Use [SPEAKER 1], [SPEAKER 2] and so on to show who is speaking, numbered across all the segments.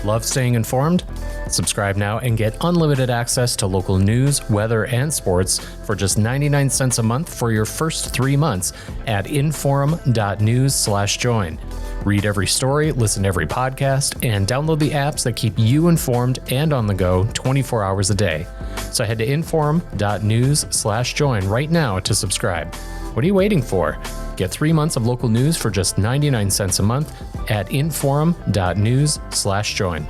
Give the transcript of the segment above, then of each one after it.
[SPEAKER 1] Love staying informed? Subscribe now and get unlimited access to local news, weather, and sports for just 99 cents a month for your first 3 months at inforum.news/join. Read every story, listen to every podcast, and download the apps that keep you informed and on the go 24 hours a day. So head to inforum.news/join right now to subscribe. What are you waiting for? Get 3 months of local news for just 99 cents a month at inforum.news/join.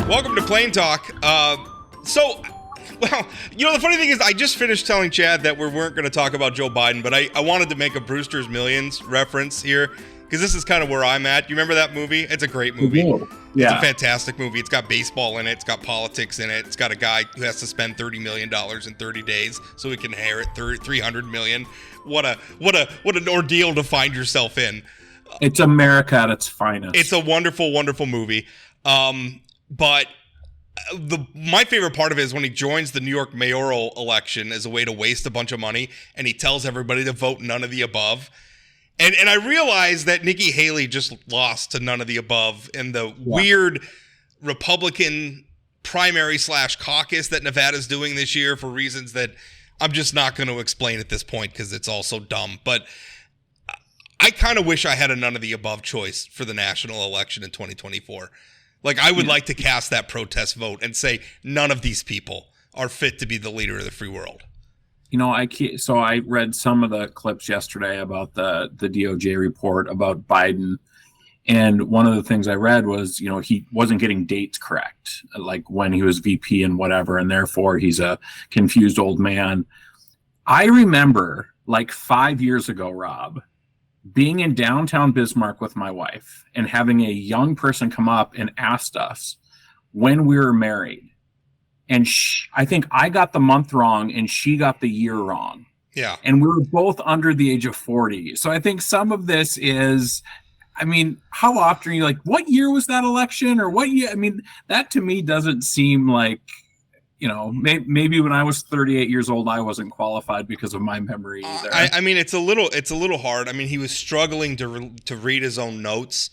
[SPEAKER 2] Welcome to Plain Talk. Well, the funny thing is I just finished telling Chad that we weren't going to talk about Joe Biden, but I wanted to make a Brewster's Millions reference here because this is kind of where I'm at. You remember that movie? It's a great movie. Yeah. It's a fantastic movie. It's got baseball in it. It's got politics in it. It's got a guy who has to spend $30 million in 30 days so he can inherit $300 million. What an ordeal to find yourself in.
[SPEAKER 3] It's America at its finest.
[SPEAKER 2] It's a wonderful, wonderful movie. But my favorite part of it is when he joins the New York mayoral election as a way to waste a bunch of money, and he tells everybody to vote none of the above. And I realized that Nikki Haley just lost to none of the above in the weird Republican primary / caucus that Nevada's doing this year for reasons that I'm just not going to explain at this point because it's all so dumb. But I kind of wish I had a none of the above choice for the national election in 2024. Like, I would like to cast that protest vote and say none of these people are fit to be the leader of the free world.
[SPEAKER 3] I read some of the clips yesterday about the DOJ report about Biden. And one of the things I read was, he wasn't getting dates correct, like when he was VP and whatever. And therefore, he's a confused old man. I remember like 5 years ago, Rob, being in downtown Bismarck with my wife and having a young person come up and asked us when we were married. And I think I got the month wrong and she got the year wrong.
[SPEAKER 2] Yeah.
[SPEAKER 3] And we were both under the age of 40. So I think some of this is, how often are you like, what year was that election or what year? That to me doesn't seem like, maybe when I was 38 years old, I wasn't qualified because of my memory either.
[SPEAKER 2] It's a little hard. He was struggling to read his own notes.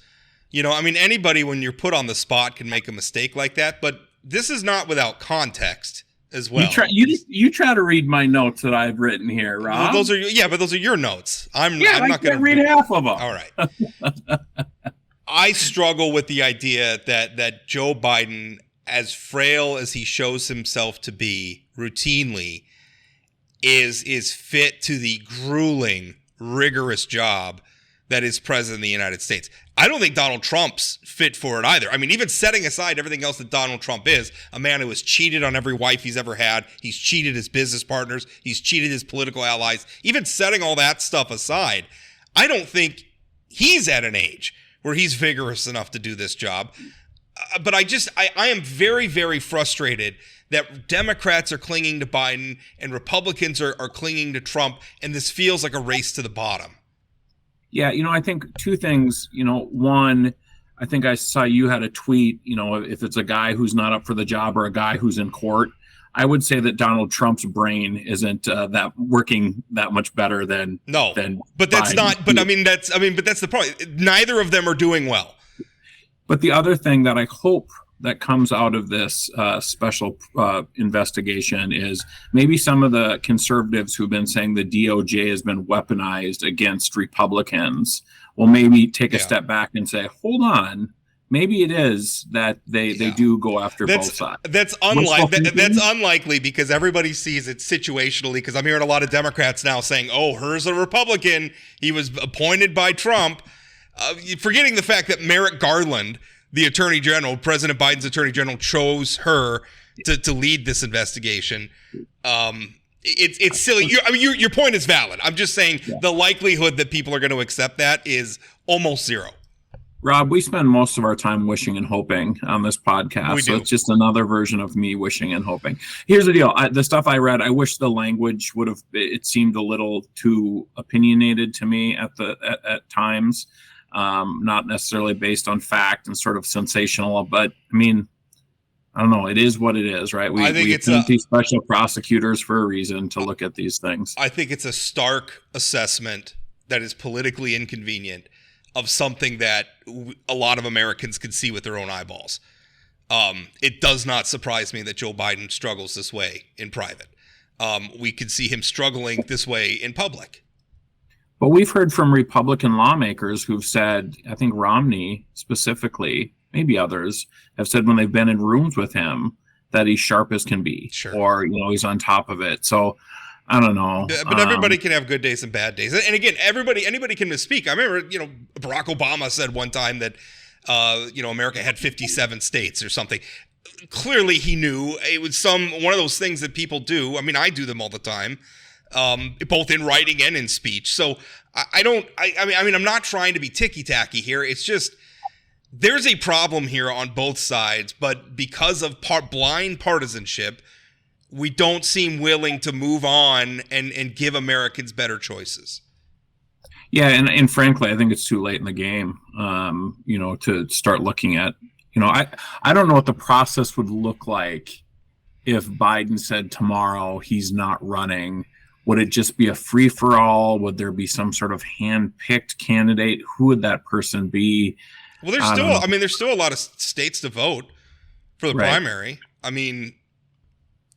[SPEAKER 2] Anybody when you're put on the spot can make a mistake like that, but this is not without context as well.
[SPEAKER 3] You try to read my notes that I've written here, Rob.
[SPEAKER 2] Well, but those are your notes. I'm not going to
[SPEAKER 3] read half of them.
[SPEAKER 2] All right. I struggle with the idea that Joe Biden, as frail as he shows himself to be routinely, is fit to the grueling, rigorous job that is president of the United States. I don't think Donald Trump's fit for it either. Even setting aside everything else that Donald Trump is, a man who has cheated on every wife he's ever had, he's cheated his business partners, he's cheated his political allies, even setting all that stuff aside, I don't think he's at an age where he's vigorous enough to do this job. But I am very, very frustrated that Democrats are clinging to Biden and Republicans are clinging to Trump, and this feels like a race to the bottom.
[SPEAKER 3] Yeah, I think two things. One, I think I saw you had a tweet, if it's a guy who's not up for the job or a guy who's in court, I would say that Donald Trump's brain isn't that working that much better than
[SPEAKER 2] but that's
[SPEAKER 3] Biden.
[SPEAKER 2] Not. But that's the point. Neither of them are doing well.
[SPEAKER 3] But the other thing that I hope that comes out of this special investigation is maybe some of the conservatives who've been saying the DOJ has been weaponized against Republicans will maybe take a step back and say, hold on, maybe it is that they do go after both sides.
[SPEAKER 2] That's unlikely because everybody sees it situationally, because I'm hearing a lot of Democrats now saying, here's a Republican. He was appointed by Trump. Forgetting the fact that Merrick Garland, the Attorney General, President Biden's Attorney General, chose her to lead this investigation. It's silly. Your point is valid. I'm just saying the likelihood that people are going to accept that is almost zero.
[SPEAKER 3] Rob, we spend most of our time wishing and hoping on this podcast. So it's just another version of me wishing and hoping. Here's the deal. The stuff I read, I wish the language it seemed a little too opinionated to me at times. Not necessarily based on fact and sort of sensational, but I don't know. It is what it is, right?
[SPEAKER 2] I think
[SPEAKER 3] we
[SPEAKER 2] it's
[SPEAKER 3] appoint these special prosecutors for a reason to look at these things.
[SPEAKER 2] I think it's a stark assessment that is politically inconvenient of something that a lot of Americans can see with their own eyeballs. It does not surprise me that Joe Biden struggles this way in private. We could see him struggling this way in public.
[SPEAKER 3] But we've heard from Republican lawmakers who've said, I think Romney specifically, maybe others, have said when they've been in rooms with him that he's sharp as can be,
[SPEAKER 2] Sure.
[SPEAKER 3] or he's on top of it. So I don't know.
[SPEAKER 2] But everybody can have good days and bad days. And again, anybody can misspeak. I remember, Barack Obama said one time that, America had 57 states or something. Clearly he knew it was one of those things that people do. I mean, I do them all the time. Both in writing and in speech. So I'm not trying to be ticky-tacky here. It's just there's a problem here on both sides, but because of blind partisanship, we don't seem willing to move on and give Americans better choices.
[SPEAKER 3] Yeah, and frankly, I think it's too late in the game, to start looking at, I don't know what the process would look like if Biden said tomorrow he's not running. Would it just be a free-for-all? Would there be some sort of hand-picked candidate? Who would that person be?
[SPEAKER 2] Well, there's still a lot of states to vote for the primary. I mean,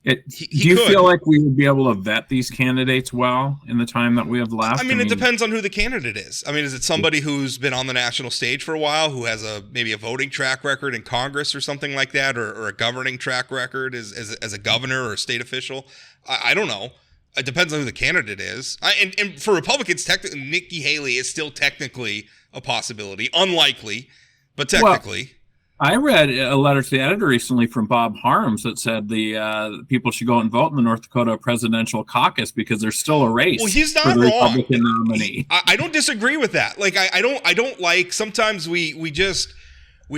[SPEAKER 3] do you feel like we would be able to vet these candidates well in the time that we have left?
[SPEAKER 2] I mean, it depends on who the candidate is. I mean, is it somebody who's been on the national stage for a while, who has maybe a voting track record in Congress or something like that, or a governing track record as a governor or a state official? I don't know. It depends on who the candidate is. And for Republicans, Nikki Haley is still technically a possibility. Unlikely, but technically.
[SPEAKER 3] Well, I read a letter to the editor recently from Bob Harms that said the people should go out and vote in the North Dakota presidential caucus because there's still a race.
[SPEAKER 2] Well, he's not
[SPEAKER 3] for the
[SPEAKER 2] wrong.
[SPEAKER 3] Republican nominee.
[SPEAKER 2] I don't disagree with that. Like I don't like sometimes we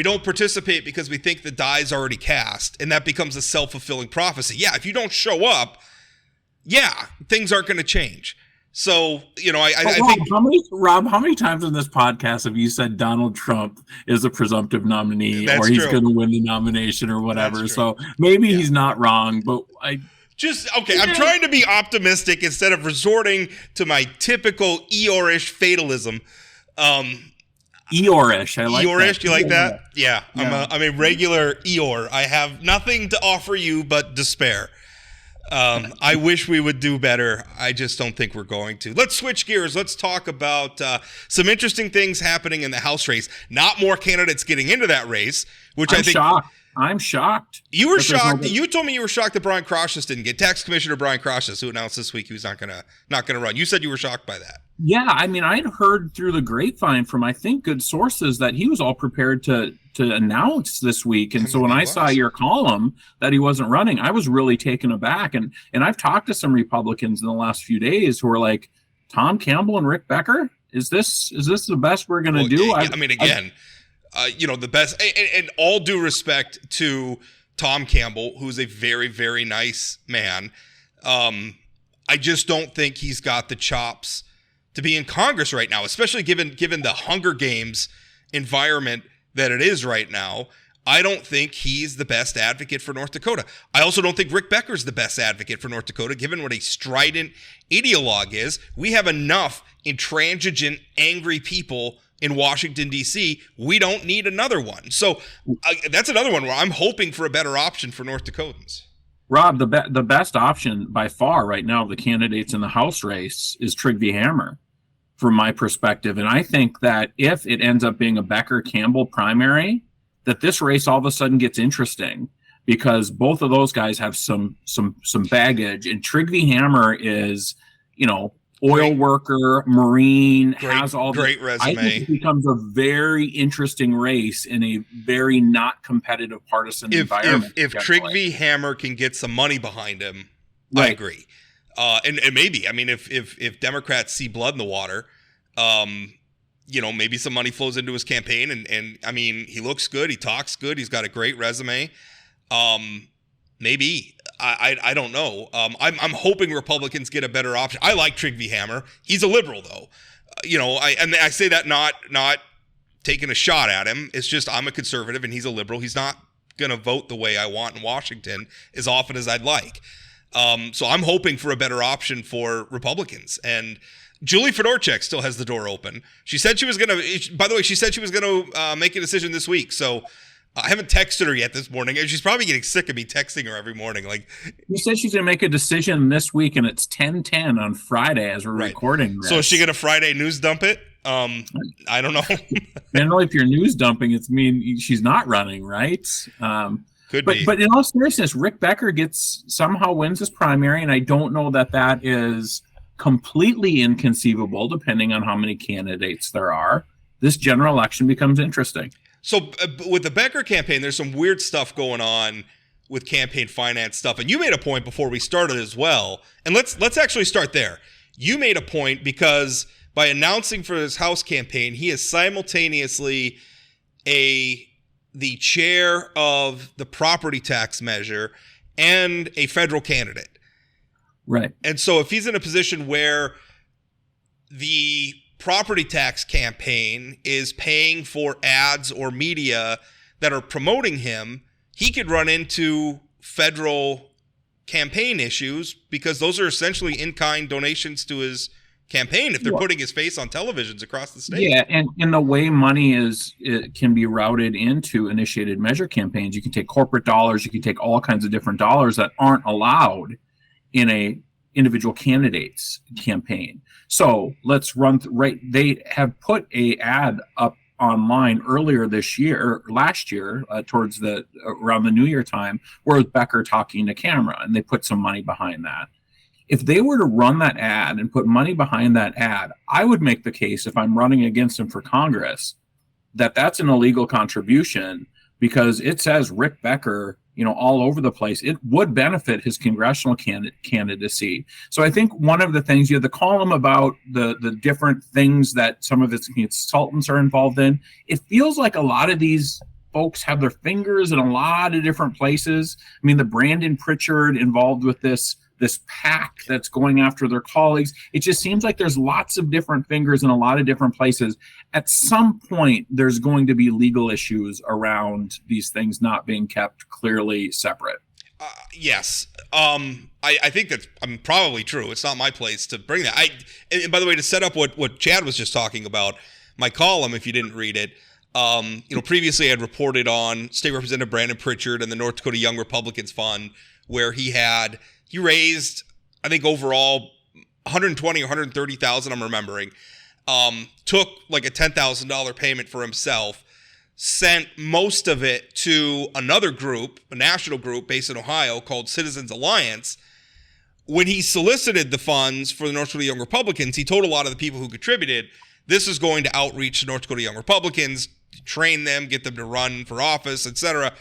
[SPEAKER 2] don't participate because we think the die's already cast, and that becomes a self-fulfilling prophecy. Yeah, if you don't show up, things aren't going to change. So, I think...
[SPEAKER 3] Rob, how many times in this podcast have you said Donald Trump is a presumptive nominee or he's going to win the nomination or whatever? So maybe he's not wrong, but I'm
[SPEAKER 2] trying to be optimistic instead of resorting to my typical Eeyore-ish fatalism.
[SPEAKER 3] Eeyore-ish, I like
[SPEAKER 2] Eeyore-ish,
[SPEAKER 3] that.
[SPEAKER 2] Do you like that? Yeah. I'm a regular Eeyore. I have nothing to offer you but despair. I wish we would do better. I just don't think we're going to. Let's switch gears. Let's talk about some interesting things happening in the House race. Not more candidates getting into that race, which
[SPEAKER 3] I'm shocked.
[SPEAKER 2] You were shocked. You told me you were shocked that Brian Krauss didn't get. Tax Commissioner Brian Krauss, who announced this week he was not gonna run. You said you were shocked by that.
[SPEAKER 3] Yeah, I mean, I'd heard through the grapevine from I think good sources that he was all prepared to announce this week, and so when I saw your column that he wasn't running, I was really taken aback. And I've talked to some Republicans in the last few days who are like, Tom Campbell and Rick Becker, is this the best we're going to do?
[SPEAKER 2] The best, and all due respect to Tom Campbell, who's a very, very nice man. I just don't think he's got the chops to be in Congress right now, especially given the Hunger Games environment that it is right now. I don't think he's the best advocate for North Dakota. I also don't think Rick Becker's the best advocate for North Dakota, given what a strident ideologue is. We have enough intransigent, angry people in Washington, D.C. We don't need another one. So that's another one where I'm hoping for a better option for North Dakotans.
[SPEAKER 3] Rob, the best option by far right now of the candidates in the House race is Trygve Hammer, from my perspective. And I think that if it ends up being a Becker-Campbell primary, that this race all of a sudden gets interesting because both of those guys have some baggage. And Trygve Hammer is, oil worker, Marine, has all
[SPEAKER 2] great resume.
[SPEAKER 3] I think it becomes a very interesting race in a very not competitive partisan environment.
[SPEAKER 2] If Trygve Hammer can get some money behind him, right. I agree. And maybe, if Democrats see blood in the water, maybe some money flows into his campaign. And he looks good. He talks good. He's got a great resume. Maybe. I don't know. I'm hoping Republicans get a better option. I like Trygve Hammer. He's a liberal, though. I say that not taking a shot at him. It's just I'm a conservative and he's a liberal. He's not going to vote the way I want in Washington as often as I'd like. So I'm hoping for a better option for Republicans. And Julie Fedorchak still has the door open. She said she was going to, by the way, she said she was going to make a decision this week. So I haven't texted her yet this morning. She's probably getting sick of me texting her every morning. Like,
[SPEAKER 3] you said she's going to make a decision this week, and it's 10:10 on Friday as we're recording this.
[SPEAKER 2] So is she going to Friday news dump it? I don't know.
[SPEAKER 3] Generally, if you're news dumping, it's mean she's not running, right?
[SPEAKER 2] Could be.
[SPEAKER 3] But in all seriousness, Rick Becker somehow wins his primary, and I don't know that is completely inconceivable, depending on how many candidates there are. This general election becomes interesting.
[SPEAKER 2] So with the Becker campaign, there's some weird stuff going on with campaign finance stuff. And you made a point before we started as well. And let's actually start there. You made a point because by announcing for his House campaign, he is simultaneously the chair of the property tax measure and a federal candidate.
[SPEAKER 3] Right.
[SPEAKER 2] And so if he's in a position where the property tax campaign is paying for ads or media that are promoting him, he could run into federal campaign issues because those are essentially in-kind donations to his campaign if they're putting his face on televisions across the state.
[SPEAKER 3] Yeah, and in the way money it can be routed into initiated measure campaigns, you can take corporate dollars, you can take all kinds of different dollars that aren't allowed in a individual candidate's campaign. So let's run they have put a ad up online earlier last year, towards around the New Year time, where it was Becker talking to camera, and they put some money behind that. If they were to run that ad and put money behind that ad, I would make the case, if I'm running against him for Congress, that that's an illegal contribution because it says Rick Becker, all over the place. It would benefit his congressional candidacy. So I think one of the things, the column about the different things that some of its consultants are involved in, it feels like a lot of these folks have their fingers in a lot of different places. I mean, the Brandon Pritchard involved with this pack that's going after their colleagues. It just seems like there's lots of different fingers in a lot of different places. At some point, there's going to be legal issues around these things not being kept clearly separate.
[SPEAKER 2] Yes. I think that's probably true. It's not my place to bring that. And by the way, to set up what Chad was just talking about, my column, if you didn't read it, previously I had reported on State Representative Brandon Pritchard and the North Dakota Young Republicans Fund, where he raised, I think overall, $120,000 or $130,000. I'm remembering. Took like a $10,000 payment for himself, sent most of it to another group, a national group based in Ohio called Citizens Alliance. When he solicited the funds for the North Dakota Young Republicans, he told a lot of the people who contributed, this is going to outreach to North Dakota Young Republicans, train them, get them to run for office, etc.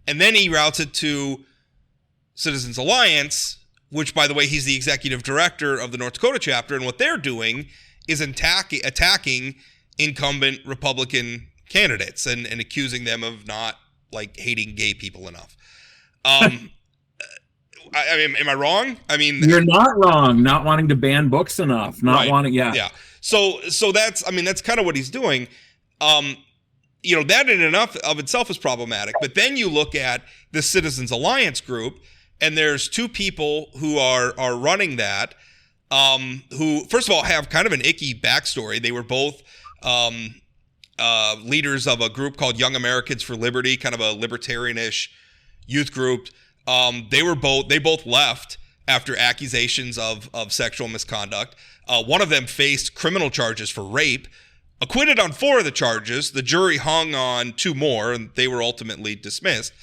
[SPEAKER 2] And then he routes it to Citizens Alliance, which, by the way, he's the executive director of the North Dakota chapter, and what they're doing is attacking incumbent Republican candidates and accusing them of not hating gay people enough. I mean, am I wrong? I mean,
[SPEAKER 3] you're not wrong. Not wanting to ban books enough. Not wanting, yeah.
[SPEAKER 2] So that's kind of what he's doing. That in and of itself is problematic. But then you look at the Citizens Alliance group. And there's two people who are running that, who, first of all, have kind of an icky backstory. They were both leaders of a group called Young Americans for Liberty, kind of a libertarianish youth group. They both left after accusations of sexual misconduct. One of them faced criminal charges for rape, acquitted on 4 of the charges. The jury hung on 2 more, and they were ultimately dismissed.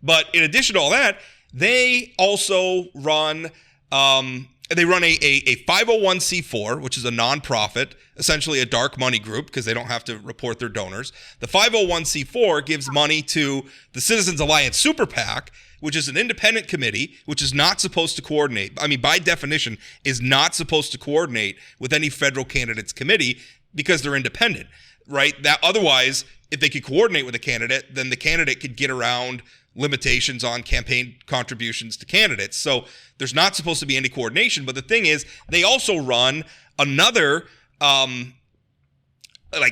[SPEAKER 2] But in addition to all that, they also run a 501c4, which is a nonprofit, essentially a dark money group because they don't have to report their donors. The 501c4 gives money to the Citizens Alliance Super PAC, which is an independent committee, which is not supposed to coordinate. I mean, by definition, is not supposed to coordinate with any federal candidates committee because they're independent, right? That otherwise, if they could coordinate with a candidate, then the candidate could get around limitations on campaign contributions to candidates. So there's not supposed to be any coordination. But the thing is, they also run another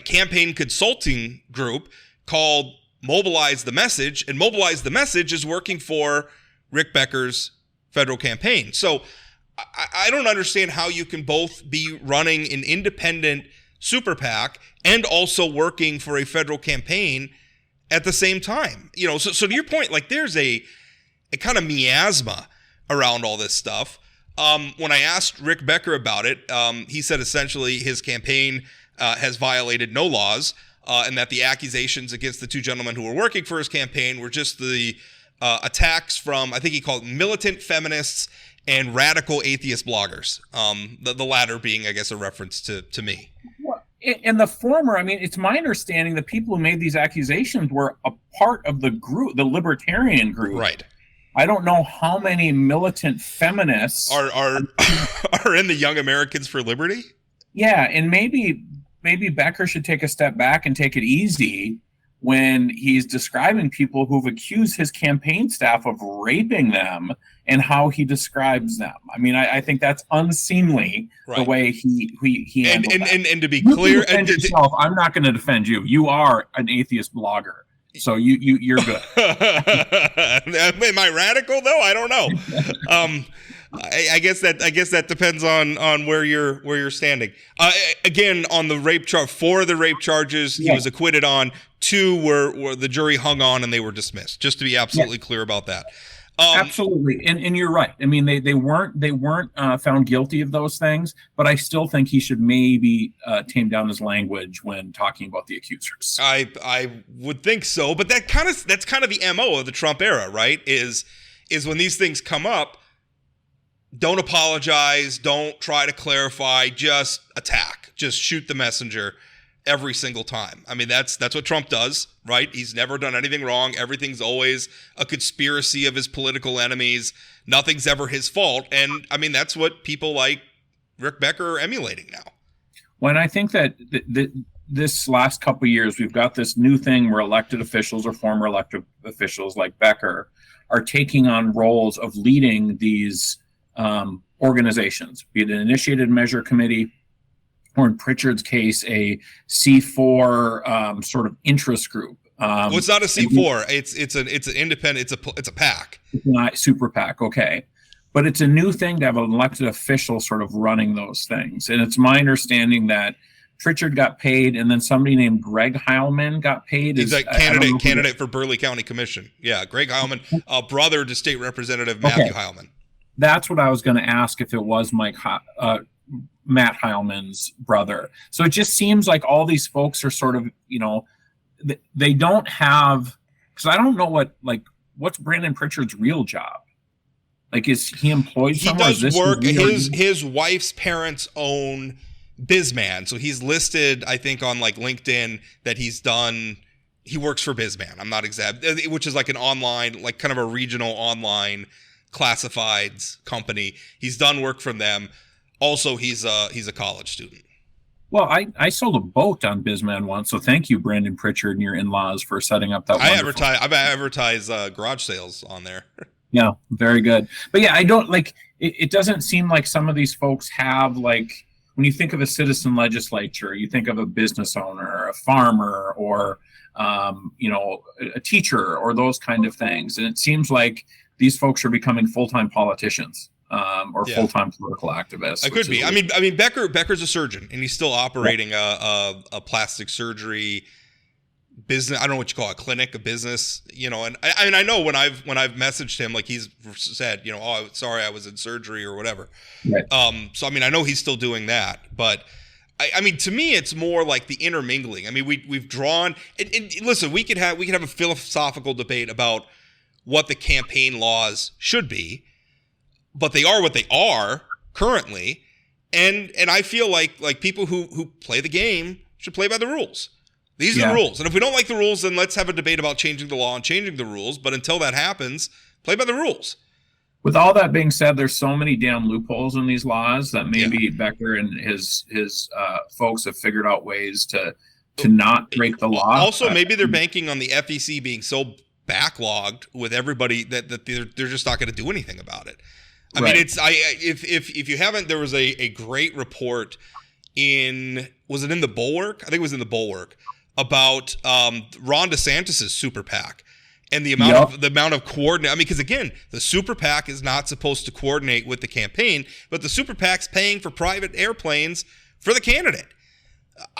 [SPEAKER 2] campaign consulting group called mobilize the message, and mobilize the message is working for Rick Becker's federal campaign. So I don't understand how you can both be running an independent super PAC and also working for a federal campaign at the same time. You know, so to your point, like there's a kind of miasma around all this stuff. When I asked Rick Becker about it, he said essentially his campaign has violated no laws, and that the accusations against the two gentlemen who were working for his campaign were just the attacks from, I think he called militant feminists and radical atheist bloggers. The latter being, I guess, a reference to me.
[SPEAKER 3] Well, and the former, I mean, it's my understanding that people who made these accusations were a part of the group, the libertarian group.
[SPEAKER 2] Right.
[SPEAKER 3] I don't know how many militant feminists
[SPEAKER 2] are in the Young Americans for Liberty.
[SPEAKER 3] Yeah, and maybe Becker should take a step back and take it easy when he's describing people who've accused his campaign staff of raping them and how he describes them. I mean, I think that's unseemly, right, the way he handled that. And to be clear, I'm not going to defend you. You are an atheist blogger. So you're good.
[SPEAKER 2] Am I radical though? I don't know. I guess that depends on where you're standing. Again, on the rape charge, 4 of the rape charges he was acquitted on. 2 were the jury hung on and they were dismissed. Just to be absolutely clear about that.
[SPEAKER 3] Absolutely, and you're right. I mean, they weren't found guilty of those things, but I still think he should maybe tame down his language when talking about the accusers.
[SPEAKER 2] I would think so, but that's kind of the MO of the Trump era, right? Is when these things come up, don't apologize, don't try to clarify, just attack, just shoot the messenger every single time. I mean, that's what Trump does, right? He's never done anything wrong. Everything's always a conspiracy of his political enemies. Nothing's ever his fault. And I mean, that's what people like Rick Becker are emulating now.
[SPEAKER 3] Well, and I think that this last couple of years, we've got this new thing where elected officials or former elected officials like Becker are taking on roles of leading these organizations, be it an initiated measure committee, or in Pritchard's case, a C4 sort of interest group.
[SPEAKER 2] Well, it's not a C4. It's an independent. It's a PAC.
[SPEAKER 3] It's not super PAC. Okay, but it's a new thing to have an elected official sort of running those things. And it's my understanding that Pritchard got paid, and then somebody named Greg Heilman got paid.
[SPEAKER 2] He's a candidate for Burleigh County Commission. Yeah, Greg Heilman, brother to State Representative Matthew Heilman.
[SPEAKER 3] That's what I was going to ask, if it was Matt Heilman's brother. So it just seems like all these folks are sort of, they don't have, because I don't know what's Brandon Pritchard's real job? Like, is he employed somewhere?
[SPEAKER 2] He does work. His wife's parents own Bizman. So he's listed, I think, on like LinkedIn that he works for Bizman. I'm not exact, which is like an online, like kind of a regional online classifieds company. He's done work from them. Also, he's a college student.
[SPEAKER 3] Well, I sold a boat on Bizman once, so thank you, Brandon Pritchard and your in-laws, for setting up that. I
[SPEAKER 2] advertise garage sales on there.
[SPEAKER 3] Yeah, very good. But yeah, I don't like. It doesn't seem like some of these folks have, like, when you think of a citizen legislature, you think of a business owner, or a farmer, or a teacher, or those kind of things, and it seems like these folks are becoming full-time politicians. Or full-time political activists.
[SPEAKER 2] It could be. I mean, Becker's a surgeon, and he's still operating a plastic surgery business. I don't know what you call it, a clinic, a business. And I know when I've messaged him, like, he's said, oh, sorry, I was in surgery or whatever. Right. So I mean, I know he's still doing that, but I mean, to me, it's more like the intermingling. I mean, we've drawn. And listen, we could have a philosophical debate about what the campaign laws should be. But they are what they are currently, and I feel like people who play the game should play by the rules. These are the rules, and if we don't like the rules, then let's have a debate about changing the law and changing the rules. But until that happens, play by the rules.
[SPEAKER 3] With all that being said, there's so many damn loopholes in these laws that maybe Becker and his folks have figured out ways to not break the law.
[SPEAKER 2] Also, maybe they're banking on the FEC being so backlogged with everybody that they're just not going to do anything about it. I mean, if you haven't, there was a great report was it in the Bulwark? I think it was in the Bulwark, about Ron DeSantis' super PAC and the amount of coordinate. I mean, because again, the super PAC is not supposed to coordinate with the campaign, but the super PAC's paying for private airplanes for the candidate.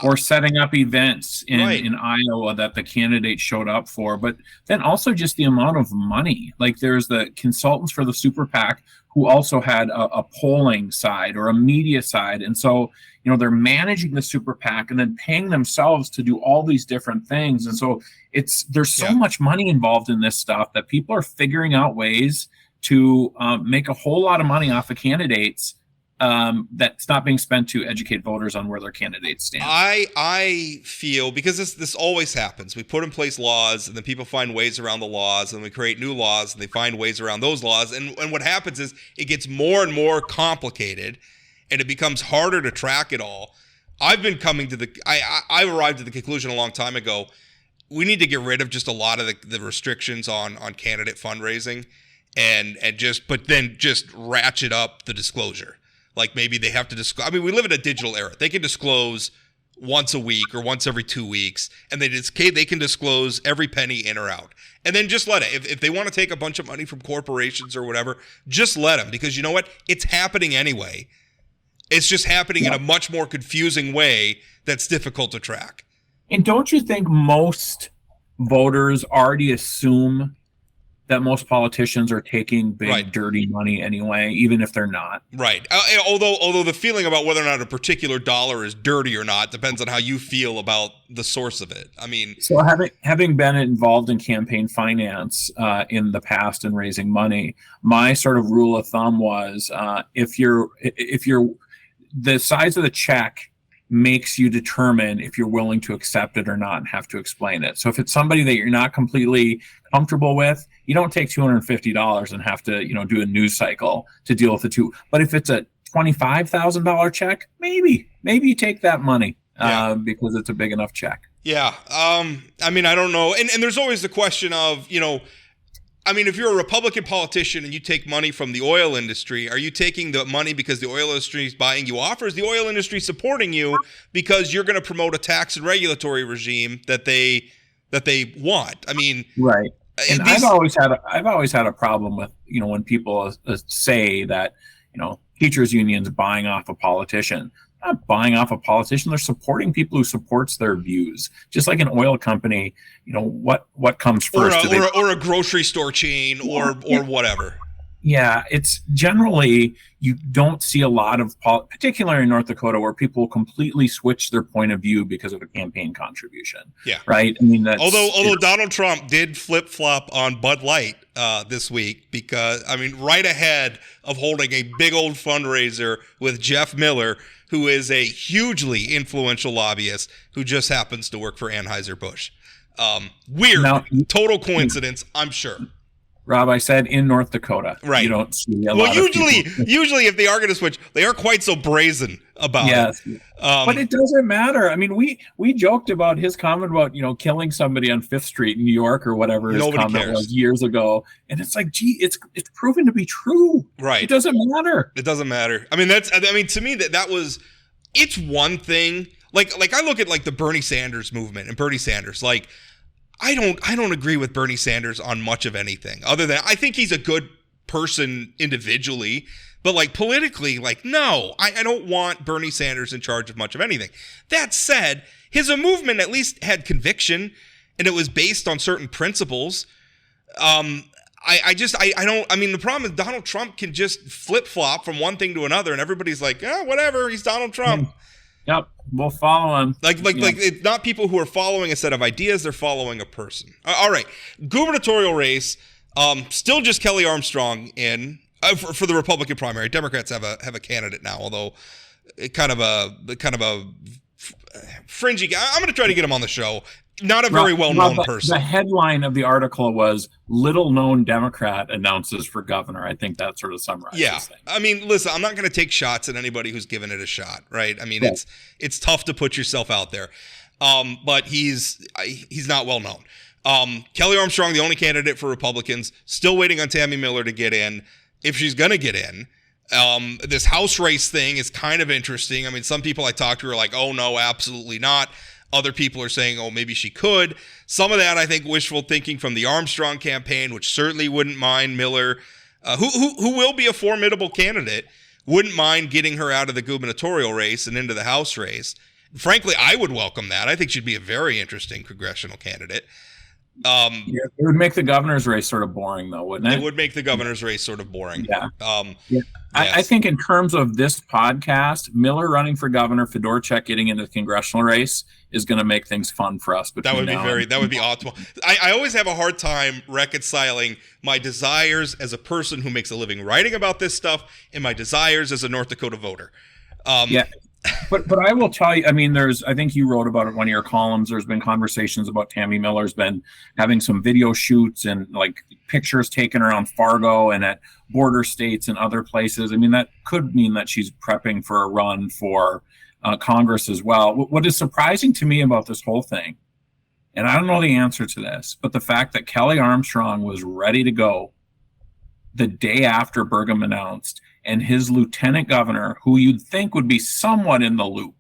[SPEAKER 3] Or setting up events in Iowa that the candidate showed up for. But then also just the amount of money. Like there's the consultants for the super PAC who also had a polling side or a media side. And so, they're managing the super PAC and then paying themselves to do all these different things. And so there's so much money involved in this stuff that people are figuring out ways to make a whole lot of money off of candidates that's not being spent to educate voters on where their candidates stand.
[SPEAKER 2] I feel, because this always happens, we put in place laws and then people find ways around the laws, and we create new laws and they find ways around those laws, and what happens is it gets more and more complicated and it becomes harder to track it all. I've been coming to I arrived at the conclusion a long time ago, we need to get rid of just a lot of the restrictions on candidate fundraising and just ratchet up the disclosure. Like maybe they have to disclose. I mean, we live in a digital era. They can disclose once a week or once every 2 weeks, and they can disclose every penny in or out. And then just let it. If they want to take a bunch of money from corporations or whatever, just let them, because you know what? It's happening anyway. It's just happening in a much more confusing way that's difficult to track.
[SPEAKER 3] And don't you think most voters already assume that most politicians are taking big, dirty money anyway, even if they're not?
[SPEAKER 2] Right. Although the feeling about whether or not a particular dollar is dirty or not depends on how you feel about the source of it. I mean,
[SPEAKER 3] so having been involved in campaign finance in the past and raising money, my sort of rule of thumb was if you're the size of the check makes you determine if you're willing to accept it or not and have to explain it. So if it's somebody that you're not completely comfortable with, you don't take $250 and have to, do a news cycle to deal with the two. But if it's a $25,000 check, maybe you take that money because it's a big enough check.
[SPEAKER 2] Yeah. I mean, I don't know. And there's always the question of, if you're a Republican politician and you take money from the oil industry, are you taking the money because the oil industry is buying you off, or is the oil industry supporting you because you're going to promote a tax and regulatory regime that they want? I mean,
[SPEAKER 3] right. And I've always had a problem with, when people say that, teachers unions buying off a politician. Not buying off a politician, they're supporting people who supports their views. Just like an oil company, what comes first?
[SPEAKER 2] Or a grocery store chain or whatever.
[SPEAKER 3] Yeah, it's generally, you don't see a lot of, particularly in North Dakota, where people completely switch their point of view because of a campaign contribution.
[SPEAKER 2] Yeah.
[SPEAKER 3] Right? I mean,
[SPEAKER 2] although Donald Trump did flip-flop on Bud Light this week, because, right ahead of holding a big old fundraiser with Jeff Miller, who is a hugely influential lobbyist who just happens to work for Anheuser-Busch. Weird. Now, total coincidence, I'm sure.
[SPEAKER 3] Rob, I said in North Dakota.
[SPEAKER 2] Right.
[SPEAKER 3] You don't see a lot of people.
[SPEAKER 2] Usually if they are going to switch, they are quite so brazen about it.
[SPEAKER 3] But it doesn't matter. I mean, we joked about his comment about, killing somebody on 5th Street in New York or whatever his comment was years ago. And it's like, gee, it's proven to be true.
[SPEAKER 2] Right.
[SPEAKER 3] It doesn't matter.
[SPEAKER 2] It doesn't matter. To me, that was, it's one thing. Like I look at like the Bernie Sanders movement and Bernie Sanders, like, I don't agree with Bernie Sanders on much of anything, other than I think he's a good person individually, but like politically, like, no, I don't want Bernie Sanders in charge of much of anything. That said, his movement at least had conviction, and it was based on certain principles. The problem is Donald Trump can just flip-flop from one thing to another, and everybody's like, whatever, he's Donald Trump.
[SPEAKER 3] Yep, we'll follow him.
[SPEAKER 2] Like it's not people who are following a set of ideas; they're following a person. All right, gubernatorial race, still just Kelly Armstrong in for the Republican primary. Democrats have a candidate now, although kind of a fringy guy. I'm going to try to get him on the show. Not a very well-known person.
[SPEAKER 3] The headline of the article was "Little-known Democrat announces for governor." I think that sort of summarizes things.
[SPEAKER 2] I mean, listen, I'm not going to take shots at anybody who's given it a shot, right? I mean, it's tough to put yourself out there, but he's not well-known. Kelly Armstrong, the only candidate for Republicans, still waiting on Tammy Miller to get in, if she's going to get in. This House race thing is kind of interesting. I mean, some people I talked to are like, oh, no, absolutely not. Other people are saying, oh, maybe she could. Some of that, I think, wishful thinking from the Armstrong campaign, which certainly wouldn't mind Miller, who will be a formidable candidate, wouldn't mind getting her out of the gubernatorial race and into the House race. Frankly, I would welcome that. I think she'd be a very interesting congressional candidate.
[SPEAKER 3] It would make the governor's race sort of boring, though, wouldn't it?
[SPEAKER 2] It would make the governor's race sort of boring.
[SPEAKER 3] Yeah.
[SPEAKER 2] Yes.
[SPEAKER 3] I think in terms of this podcast, Miller running for governor, Fedorchuk getting into the congressional race is going to make things fun for us.
[SPEAKER 2] That would be optimal. I always have a hard time reconciling my desires as a person who makes a living writing about this stuff and my desires as a North Dakota voter.
[SPEAKER 3] But I will tell you, I mean, I think you wrote about it in one of your columns. There's been conversations about Tammy Miller's been having some video shoots and like pictures taken around Fargo and at border states and other places. I mean, that could mean that she's prepping for a run for Congress as well. What is surprising to me about this whole thing, and I don't know the answer to this, but the fact that Kelly Armstrong was ready to go the day after Burgum announced, and his lieutenant governor, who you'd think would be somewhat in the loop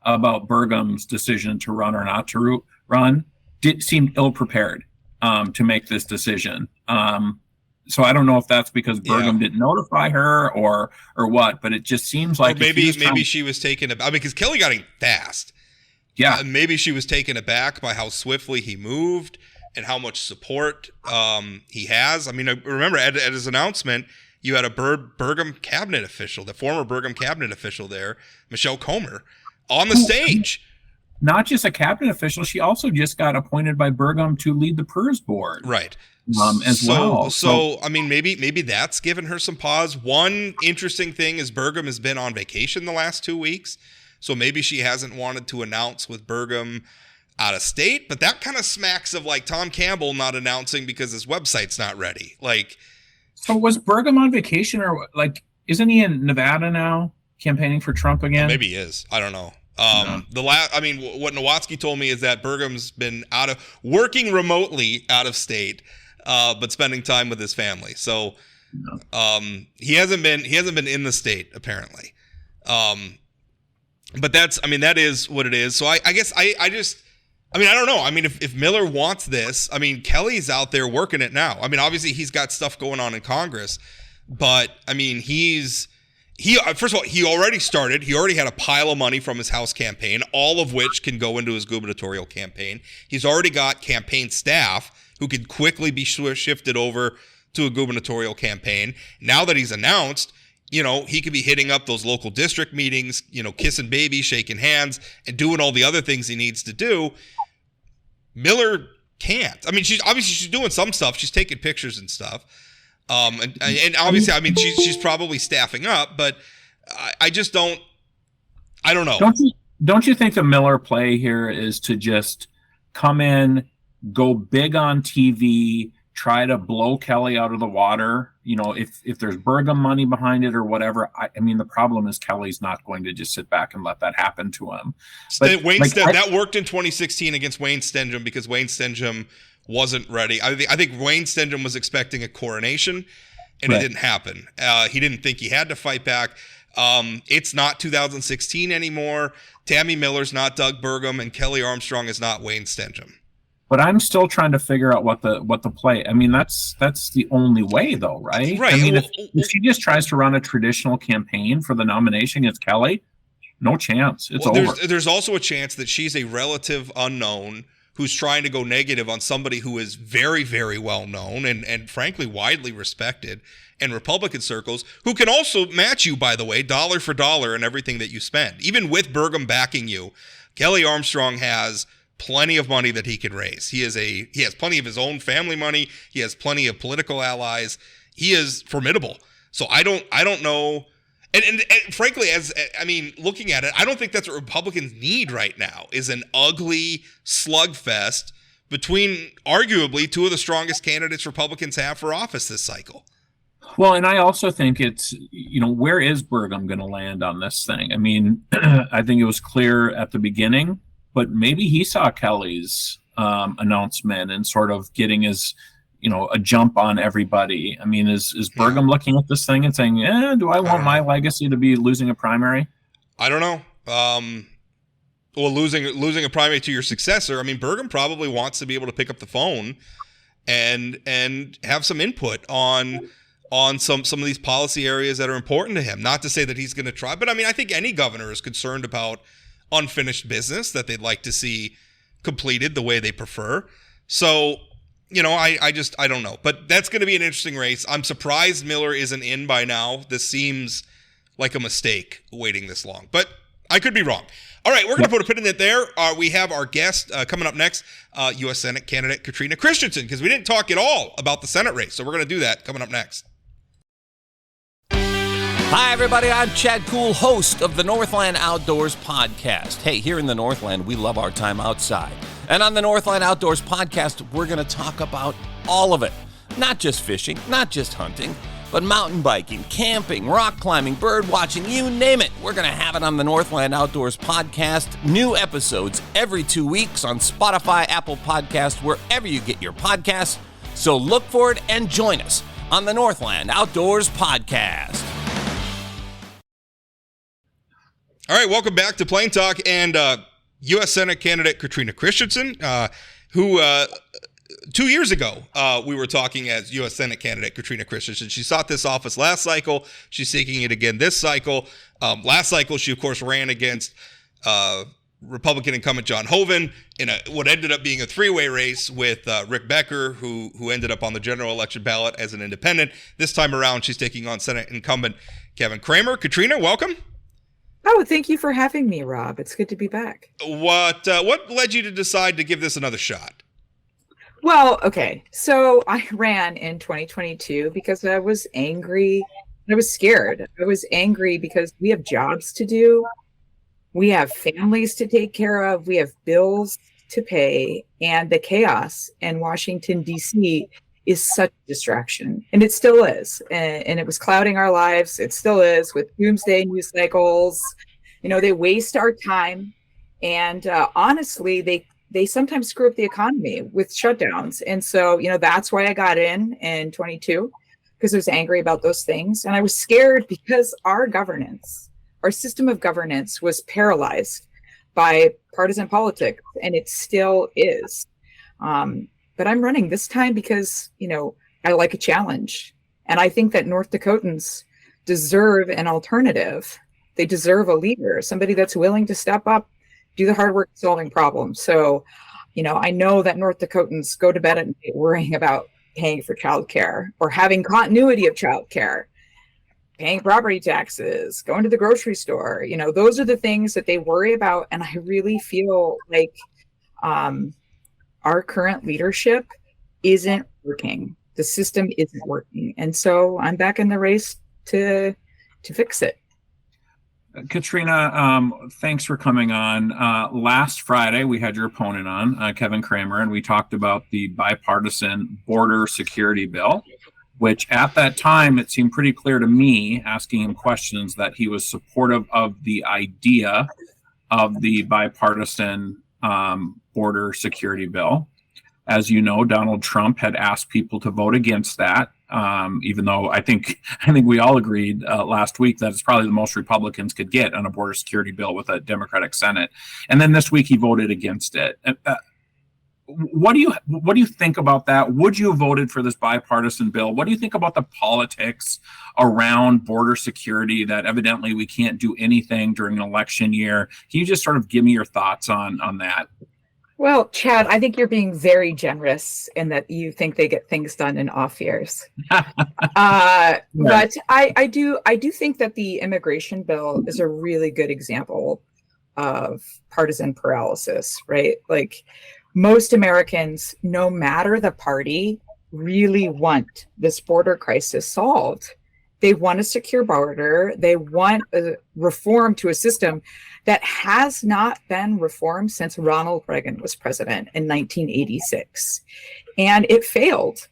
[SPEAKER 3] about Burgum's decision to run or not to run, seemed ill-prepared to make this decision. So I don't know if that's because Burgum didn't notify her or what, but it just seems like
[SPEAKER 2] maybe she was taken aback. I mean, because Kelly got him fast.
[SPEAKER 3] Yeah,
[SPEAKER 2] maybe she was taken aback by how swiftly he moved and how much support he has. I mean, remember at his announcement, you had a Burgum cabinet official, the former Burgum cabinet official there, Michelle Cramer, on the stage.
[SPEAKER 3] Not just a cabinet official, she also just got appointed by Burgum to lead the PERS board.
[SPEAKER 2] Right.
[SPEAKER 3] Well.
[SPEAKER 2] So, I mean, maybe that's given her some pause. One interesting thing is Burgum has been on vacation the last 2 weeks. So maybe she hasn't wanted to announce with Burgum out of state, but that kind of smacks of like Tom Campbell not announcing because his website's not ready. Like,
[SPEAKER 3] so was Burgum on vacation or like, isn't he in Nevada now campaigning for Trump again?
[SPEAKER 2] Maybe he is. I don't know. What Nowatzki told me is that Burgum's been working remotely out of state, but spending time with his family. So, he hasn't been in the state apparently. But that is what it is. So I guess I don't know. I mean, if Miller wants this, I mean, Kelly's out there working it now. I mean, obviously he's got stuff going on in Congress, but I mean, first of all, he already started. He already had a pile of money from his House campaign, all of which can go into his gubernatorial campaign. He's already got campaign staff who can quickly be shifted over to a gubernatorial campaign. Now that he's announced, he could be hitting up those local district meetings, kissing babies, shaking hands, and doing all the other things he needs to do. Miller can't. I mean, she's doing some stuff. She's taking pictures and stuff. And obviously, I mean, she's probably staffing up, but I don't know.
[SPEAKER 3] Don't you think the Miller play here is to just come in, go big on TV, try to blow Kelly out of the water? If there's Burgum money behind it or whatever, I mean, the problem is Kelly's not going to just sit back and let that happen to him. But
[SPEAKER 2] that worked in 2016 against Wayne Stenjum because Wayne Stenjum wasn't ready. I think Wayne Stenjum was expecting a coronation, and it didn't happen. He didn't think he had to fight back. It's not 2016 anymore. Tammy Miller's not Doug Burgum, and Kelly Armstrong is not Wayne Stenjum.
[SPEAKER 3] But I'm still trying to figure out what the play. I mean, that's the only way, though, right?
[SPEAKER 2] Right.
[SPEAKER 3] I mean, if she just tries to run a traditional campaign for the nomination against Kelly, no chance. It's over.
[SPEAKER 2] There's also a chance that she's a relative unknown who's trying to go negative on somebody who is very, very well known and frankly widely respected in Republican circles, who can also match you, by the way, dollar for dollar in everything that you spend. Even with Burgum backing you, Kelly Armstrong has plenty of money that he can raise. He has plenty of his own family money. He has plenty of political allies. He is formidable. So I don't know. And frankly, looking at it, I don't think that's what Republicans need right now is an ugly slugfest between arguably two of the strongest candidates Republicans have for office this cycle.
[SPEAKER 3] Well, and I also think it's, where is Burgum going to land on this thing? I mean, I think it was clear at the beginning, but maybe he saw Kelly's announcement and sort of getting his, a jump on everybody. I mean, is Burgum looking at this thing and saying, do I want my legacy to be losing a primary?
[SPEAKER 2] I don't know. Well, losing a primary to your successor. I mean, Burgum probably wants to be able to pick up the phone and have some input on some of these policy areas that are important to him. Not to say that he's going to try, but I mean, I think any governor is concerned about unfinished business that they'd like to see completed the way they prefer. So, I don't know. But that's going to be an interesting race. I'm surprised Miller isn't in by now. This seems like a mistake waiting this long, but I could be wrong. All right, we're going to put a pin in it there. We have our guest coming up next, U.S. Senate candidate Katrina Christiansen, because we didn't talk at all about the Senate race. So we're going to do that coming up next.
[SPEAKER 4] Hi, everybody. I'm Chad Cool, host of the Northland Outdoors podcast. Hey, here in the Northland, we love our time outside. And on the Northland Outdoors podcast, we're going to talk about all of it. Not just fishing, not just hunting, but mountain biking, camping, rock climbing, bird watching, you name it. We're going to have it on the Northland Outdoors podcast. New episodes every 2 weeks on Spotify, Apple Podcasts, wherever you get your podcasts. So look for it and join us on the Northland Outdoors podcast.
[SPEAKER 2] All right, welcome back to Plain Talk. And U.S. Senate candidate Katrina Christiansen, who 2 years ago, we were talking as U.S. Senate candidate Katrina Christiansen. She sought this office last cycle. She's seeking it again this cycle. Last cycle, she, of course, ran against Republican incumbent John Oban in what ended up being a three-way race with Rick Becker, who ended up on the general election ballot as an independent. This time around, she's taking on Senate incumbent Kevin Cramer. Katrina, welcome.
[SPEAKER 5] Oh, thank you for having me, Rob. It's good to be back.
[SPEAKER 2] What led you to decide to give this another shot?
[SPEAKER 5] Well, okay. So I ran in 2022 because I was angry. I was scared. I was angry because we have jobs to do. We have families to take care of. We have bills to pay. And the chaos in Washington, D.C. is such a distraction. And it still is. And it was clouding our lives. It still is with doomsday news cycles. They waste our time. And honestly, they sometimes screw up the economy with shutdowns. And so, that's why I got in 22, because I was angry about those things. And I was scared because our system of governance was paralyzed by partisan politics, and it still is. But I'm running this time because, I like a challenge. And I think that North Dakotans deserve an alternative. They deserve a leader, somebody that's willing to step up, do the hard work solving problems. So, I know that North Dakotans go to bed at night worrying about paying for childcare or having continuity of childcare, paying property taxes, going to the grocery store. Those are the things that they worry about. And I really feel like our current leadership isn't working. The system isn't working. And so I'm back in the race to fix it.
[SPEAKER 3] Katrina, thanks for coming on. Last Friday, we had your opponent on, Kevin Cramer, and we talked about the bipartisan border security bill, which at that time, it seemed pretty clear to me, asking him questions, that he was supportive of the idea of the bipartisan border security bill. As you know, Donald Trump had asked people to vote against that, even though I think we all agreed last week that it's probably the most Republicans could get on a border security bill with a Democratic Senate. And then this week he voted against it. What do you think about that? Would you have voted for this bipartisan bill? What do you think about the politics around border security, that evidently we can't do anything during an election year? Can you just sort of give me your thoughts on that?
[SPEAKER 5] Well, Chad, I think you're being very generous in that you think they get things done in off years. But I do think that the immigration bill is a really good example of partisan paralysis, right? Like, most Americans, no matter the party, really want this border crisis solved. They want a secure border. They want a reform to a system that has not been reformed since Ronald Reagan was president in 1986. And it failed.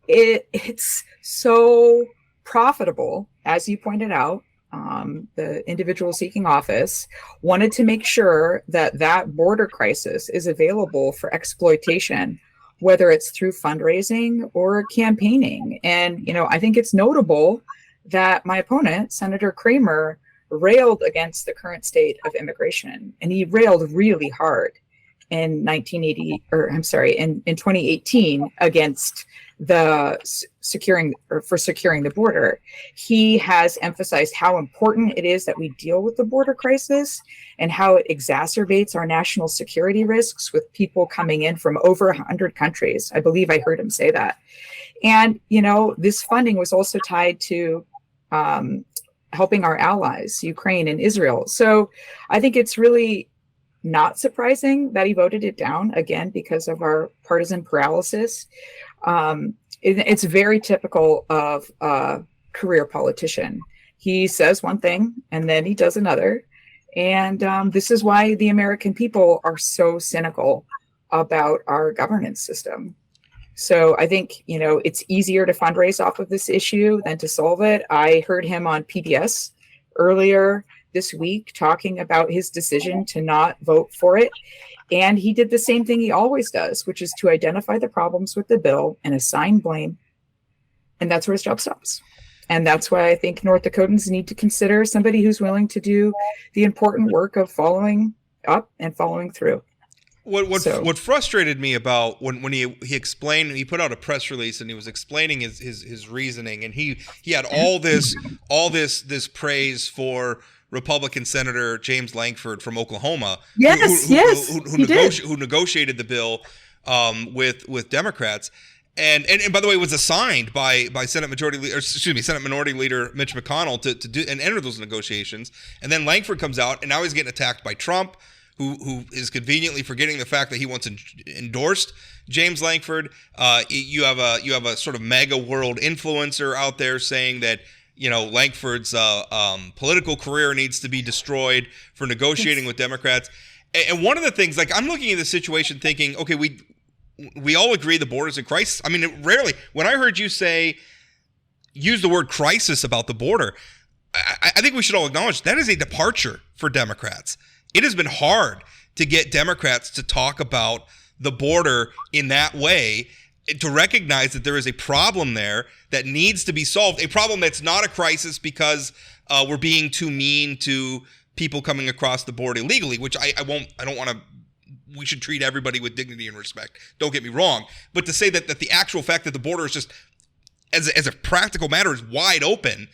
[SPEAKER 5] It's so profitable, as you pointed out. The individual seeking office wanted to make sure that that border crisis is available for exploitation, whether it's through fundraising or campaigning. And, I think it's notable that my opponent, Senator Cramer, railed against the current state of immigration, and he railed really hard in 2018 against the securing the border. He has emphasized how important it is that we deal with the border crisis and how it exacerbates our national security risks with people coming in from over 100 countries. I believe I heard him say that. And, this funding was also tied to helping our allies, Ukraine and Israel. So I think it's really not surprising that he voted it down, again, because of our partisan paralysis. It's very typical of a career politician. He says one thing and then he does another. And this is why the American people are so cynical about our governance system. So I think, it's easier to fundraise off of this issue than to solve it. I heard him on PBS earlier this week talking about his decision to not vote for it. And he did the same thing he always does, which is to identify the problems with the bill and assign blame. And that's where his job stops. And that's why I think North Dakotans need to consider somebody who's willing to do the important work of following up and following through.
[SPEAKER 2] What frustrated me about when he explained, he put out a press release and he was explaining his reasoning, and he had all this praise for Republican Senator James Lankford from Oklahoma, who negotiated the bill with Democrats, and by the way, was assigned by Senate Minority Leader Mitch McConnell to do and enter those negotiations. And then Lankford comes out, and now he's getting attacked by Trump, who is conveniently forgetting the fact that he once endorsed James Lankford. You have a sort of mega world influencer out there saying that Lankford's political career needs to be destroyed for negotiating with Democrats. And one of the things, like, I'm looking at the situation thinking, okay, we all agree the border's in crisis. I mean, rarely, when I heard you use the word crisis about the border, I think we should all acknowledge that is a departure for Democrats. It has been hard to get Democrats to talk about the border in that way, to recognize that there is a problem there that needs to be solved, a problem that's not a crisis because we're being too mean to people coming across the border illegally, which I don't want to. We should treat everybody with dignity and respect. Don't get me wrong. But to say that the actual fact that the border is just, as a practical matter, is wide open,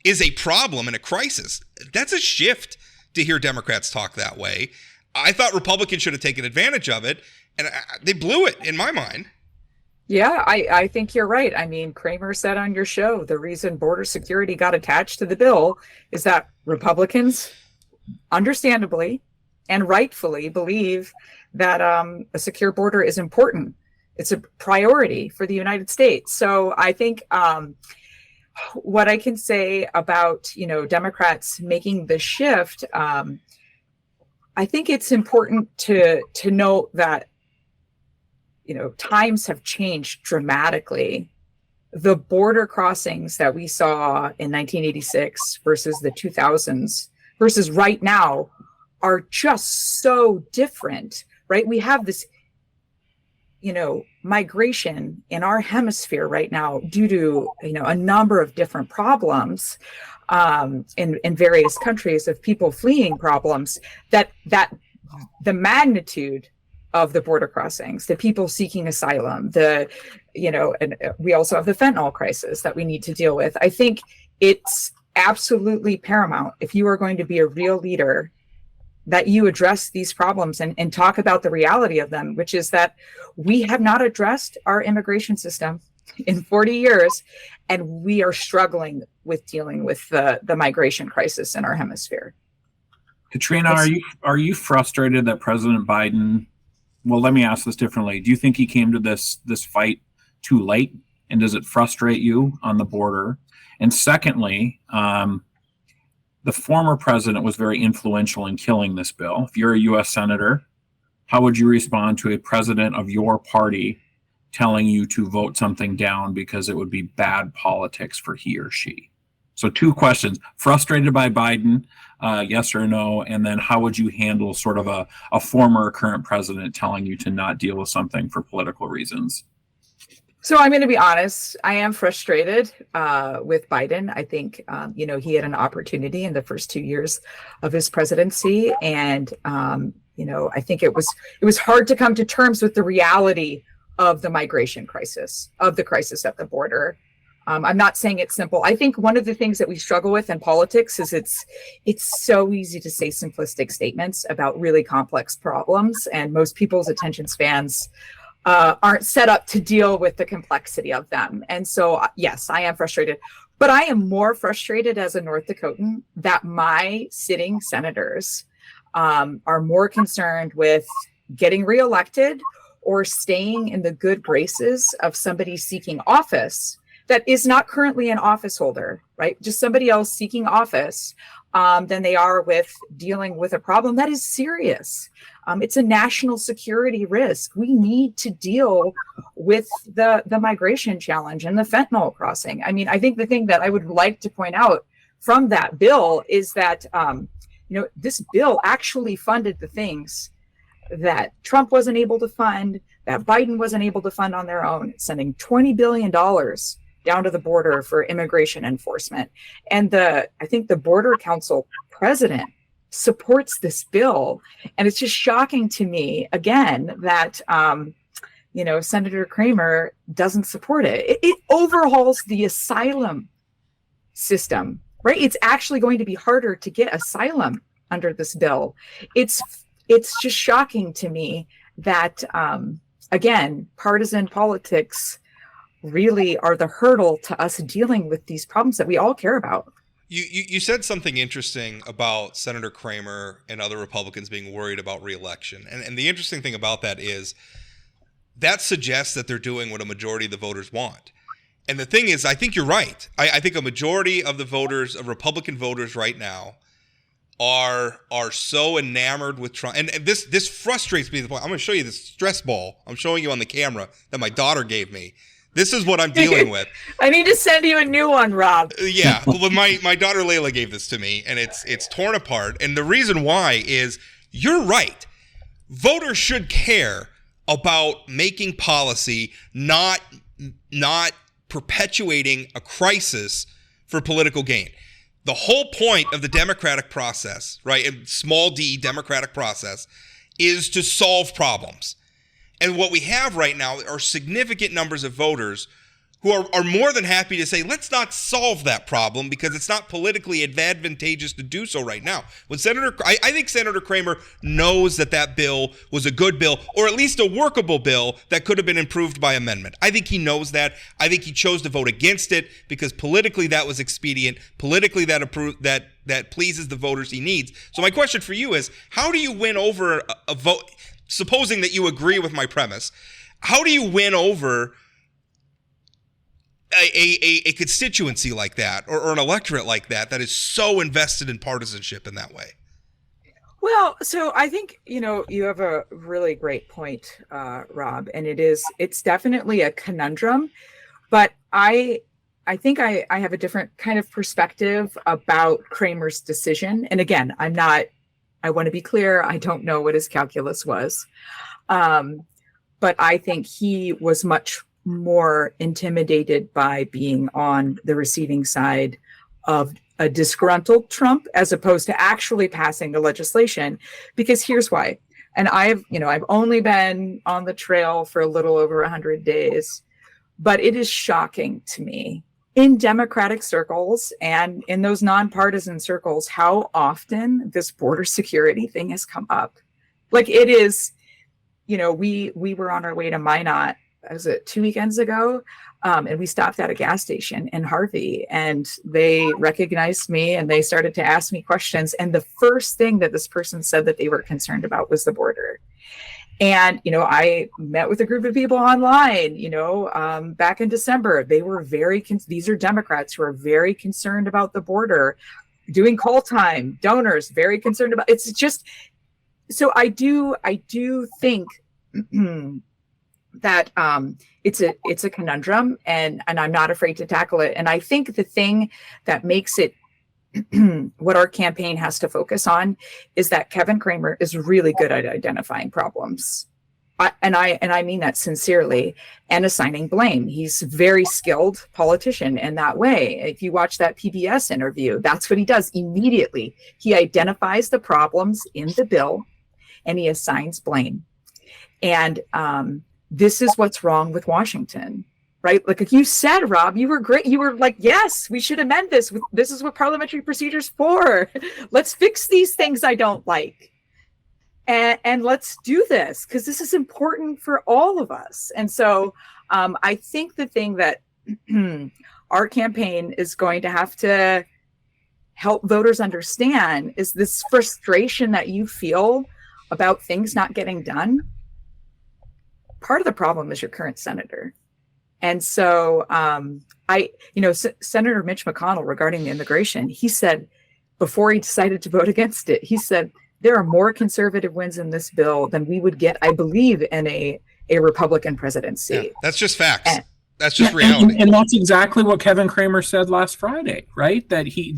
[SPEAKER 2] is a problem and a crisis. That's a shift to hear Democrats talk that way. I thought Republicans should have taken advantage of it, and they blew it in my mind.
[SPEAKER 5] Yeah, I think you're right. I mean, Cramer said on your show, the reason border security got attached to the bill is that Republicans, understandably and rightfully, believe that a secure border is important. It's a priority for the United States. So I think what I can say about, Democrats making the shift, I think it's important to note that, times have changed dramatically. The border crossings that we saw in 1986 versus the 2000s versus right now are just so different, right? We have this, migration in our hemisphere right now due to, a number of different problems in various countries of people fleeing problems, that the magnitude of the border crossings, the people seeking asylum, and we also have the fentanyl crisis that we need to deal with. I think it's absolutely paramount, if you are going to be a real leader, that you address these problems and talk about the reality of them, which is that we have not addressed our immigration system in 40 years, and we are struggling with dealing with the migration crisis in our hemisphere.
[SPEAKER 3] Katrina, are you frustrated that President Biden, well, let me ask this differently. Do you think he came to this fight too late? And does it frustrate you on the border? And secondly, the former president was very influential in killing this bill. If you're a U.S. senator, how would you respond to a president of your party telling you to vote something down because it would be bad politics for he or she? So 2 questions: frustrated by Biden, yes or no? And then how would you handle sort of a former or current president telling you to not deal with something for political reasons?
[SPEAKER 5] So I'm going to be honest. I am frustrated with Biden. I think, he had an opportunity in the first 2 years of his presidency. And, I think it was hard to come to terms with the reality of the migration crisis, of the crisis at the border. I'm not saying it's simple. I think one of the things that we struggle with in politics is it's so easy to say simplistic statements about really complex problems. And most people's attention spans aren't set up to deal with the complexity of them. And so, yes, I am frustrated, but I am more frustrated as a North Dakotan that my sitting senators are more concerned with getting reelected or staying in the good graces of somebody seeking office that is not currently an office holder, right? Just somebody else seeking office than they are with dealing with a problem that is serious. It's a national security risk. We need to deal with the migration challenge and the fentanyl crossing. I mean, I think the thing that I would like to point out from that bill is that, this bill actually funded the things that Trump wasn't able to fund, that Biden wasn't able to fund on their own, sending $20 billion down to the border for immigration enforcement. And I think the Border Council president supports this bill. And it's just shocking to me, again, that, Senator Cramer doesn't support it. It overhauls the asylum system, right? It's actually going to be harder to get asylum under this bill. It's just shocking to me that, again, partisan politics really are the hurdle to us dealing with these problems that we all care about.
[SPEAKER 2] You said something interesting about Senator Cramer and other Republicans being worried about re-election. And the interesting thing about that is that suggests that they're doing what a majority of the voters want. And the thing is, I think you're right. I think a majority of the voters, of Republican voters right now, are so enamored with Trump. And this frustrates me to the point. I'm going to show you this stress ball I'm showing you on the camera that my daughter gave me. This is what I'm dealing with.
[SPEAKER 5] I need to send you a new one, Rob.
[SPEAKER 2] Yeah. Well, my daughter Layla gave this to me, and it's torn apart. And the reason why is you're right. Voters should care about making policy, not perpetuating a crisis for political gain. The whole point of the democratic process, right, and small d democratic process, is to solve problems. And what we have right now are significant numbers of voters who are more than happy to say, let's not solve that problem because it's not politically advantageous to do so right now. When I think Senator Cramer knows that bill was a good bill, or at least a workable bill that could have been improved by amendment. I think he knows that. I think he chose to vote against it because politically that was expedient. Politically that pleases the voters he needs. So my question for you is, how do you win over a vote? Supposing that you agree with my premise, how do you win over a constituency like that or an electorate like that is so invested in partisanship in that way?
[SPEAKER 5] Well, so I think, you have a really great point, Rob, and it's definitely a conundrum, but I think I have a different kind of perspective about Cramer's decision. And again, I want to be clear, I don't know what his calculus was. But I think he was much more intimidated by being on the receiving side of a disgruntled Trump as opposed to actually passing the legislation. Because here's why. And I've only been on the trail for a little over 100 days, but it is shocking to me in Democratic circles and in those nonpartisan circles, how often this border security thing has come up. Like it is, we were on our way to Minot, was it 2 weekends ago? And we stopped at a gas station in Harvey and they recognized me and they started to ask me questions. And the first thing that this person said that they were concerned about was the border. And, I met with a group of people online, back in December. They were these are Democrats who are very concerned about the border, doing call time, donors, very concerned about it's just. So I do think that it's a conundrum and I'm not afraid to tackle it. And I think the thing that makes it what our campaign has to focus on is that Kevin Cramer is really good at identifying problems. And I mean that sincerely, and assigning blame. He's a very skilled politician in that way. If you watch that PBS interview, that's what he does immediately. He identifies the problems in the bill and he assigns blame. And this is what's wrong with Washington, right? Like you said, Rob, you were great. You were like, yes, we should amend this. This is what parliamentary procedure's for. Let's fix these things I don't like. And let's do this because this is important for all of us. And so I think the thing that our campaign is going to have to help voters understand is this frustration that you feel about things not getting done. Part of the problem is your current senator. And so Senator Mitch McConnell, regarding the immigration, he said before he decided to vote against it, he said, there are more conservative wins in this bill than we would get, I believe, in a Republican presidency.
[SPEAKER 2] Yeah, that's just facts. That's just reality.
[SPEAKER 3] And that's exactly what Kevin Cramer said last Friday, right? He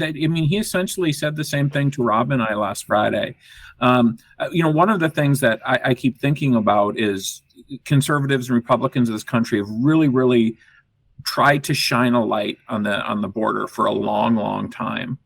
[SPEAKER 3] essentially said the same thing to Rob and I last Friday. One of the things that I keep thinking about is conservatives and Republicans of this country have really, really tried to shine a light on the border for a long, long time.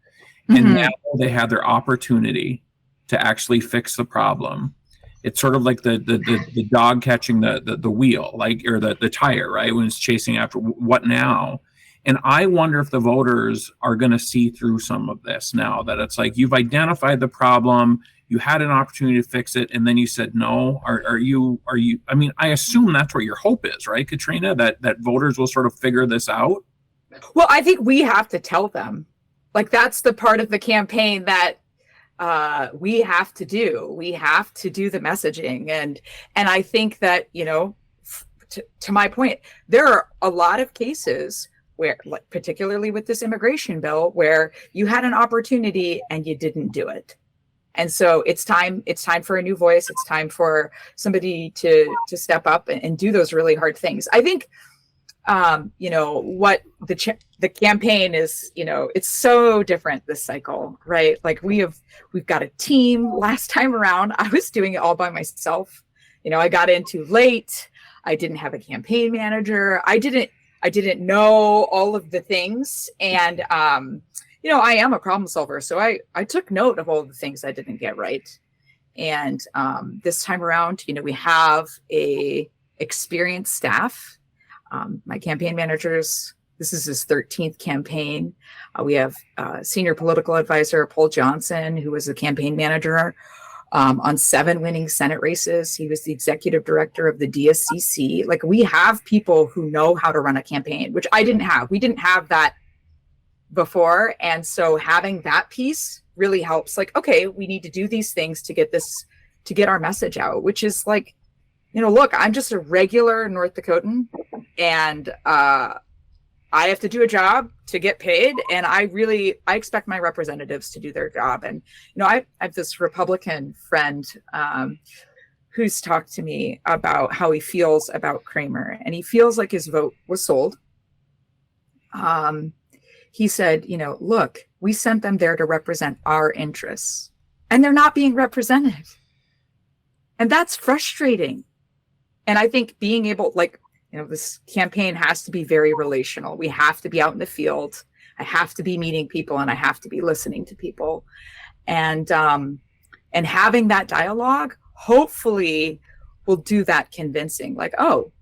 [SPEAKER 3] And now they have their opportunity to actually fix the problem. It's sort of like the dog catching the wheel, or the tire, right? When it's chasing after what now? And I wonder if the voters are going to see through some of this now, that it's like you've identified the problem, you had an opportunity to fix it, and then you said no. Are you? I mean, I assume that's what your hope is, right, Katrina? That voters will sort of figure this out.
[SPEAKER 5] Well, I think we have to tell them, like that's the part of the campaign that we have to do. We have to do the messaging, and I think that to my point, there are a lot of cases where, like, particularly with this immigration bill, where you had an opportunity and you didn't do it. And so it's time for a new voice. It's time for somebody to step up and do those really hard things. I think what the campaign is, it's so different this cycle, right? Like we've got a team. Last time around, I was doing it all by myself. I got in too late. I didn't have a campaign manager. I didn't know all of the things. And, I am a problem solver. So I took note of all the things I didn't get right. And this time around, we have a experienced staff. My campaign managers, this is his 13th campaign. We have senior political advisor, Paul Johnson, who was the campaign manager on 7 winning Senate races. He was the executive director of the DSCC. Like, we have people who know how to run a campaign, which I didn't have. We didn't have that before. And so having that piece really helps. Like, okay, we need to do these things to get our message out, which is like, look, I'm just a regular North Dakotan, and I have to do a job to get paid. And I expect my representatives to do their job. And, I have this Republican friend who's talked to me about how he feels about Cramer, and he feels like his vote was sold. He said, look, we sent them there to represent our interests, and they're not being represented. And that's frustrating. And I think being able, this campaign has to be very relational. We have to be out in the field. I have to be meeting people, and I have to be listening to people. And having that dialogue hopefully will do that convincing. Like, oh,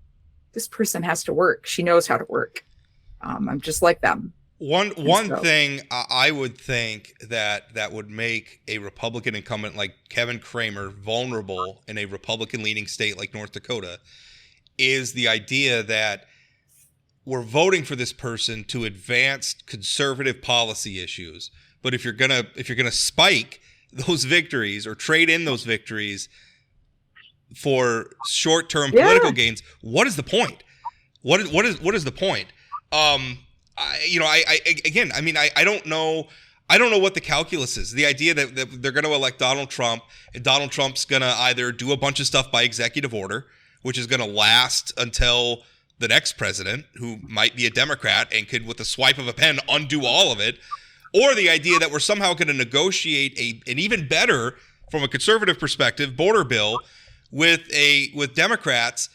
[SPEAKER 5] this person has to work. She knows how to work. I'm just like them.
[SPEAKER 2] One thing I would think that would make a Republican incumbent like Kevin Cramer vulnerable in a Republican-leaning state like North Dakota is the idea that we're voting for this person to advance conservative policy issues. But if you're gonna spike those victories or trade in those victories for short-term political gains, what is the point? What is the point? I don't know. I don't know what the calculus is. The idea that they're going to elect Donald Trump, and Donald Trump's going to either do a bunch of stuff by executive order, which is going to last until the next president, who might be a Democrat and could, with a swipe of a pen, undo all of it, or the idea that we're somehow going to negotiate an even better, from a conservative perspective, border bill with Democrats,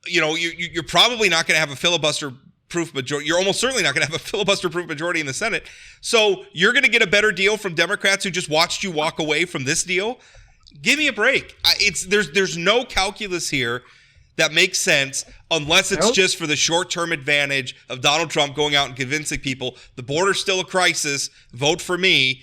[SPEAKER 2] you're probably not going to have a filibuster-proof majority. You're almost certainly not going to have a filibuster-proof majority in the Senate. So you're going to get a better deal from Democrats who just watched you walk away from this deal. Give me a break. There's no calculus here that makes sense unless it's just for the short-term advantage of Donald Trump going out and convincing people the border's still a crisis, vote for me.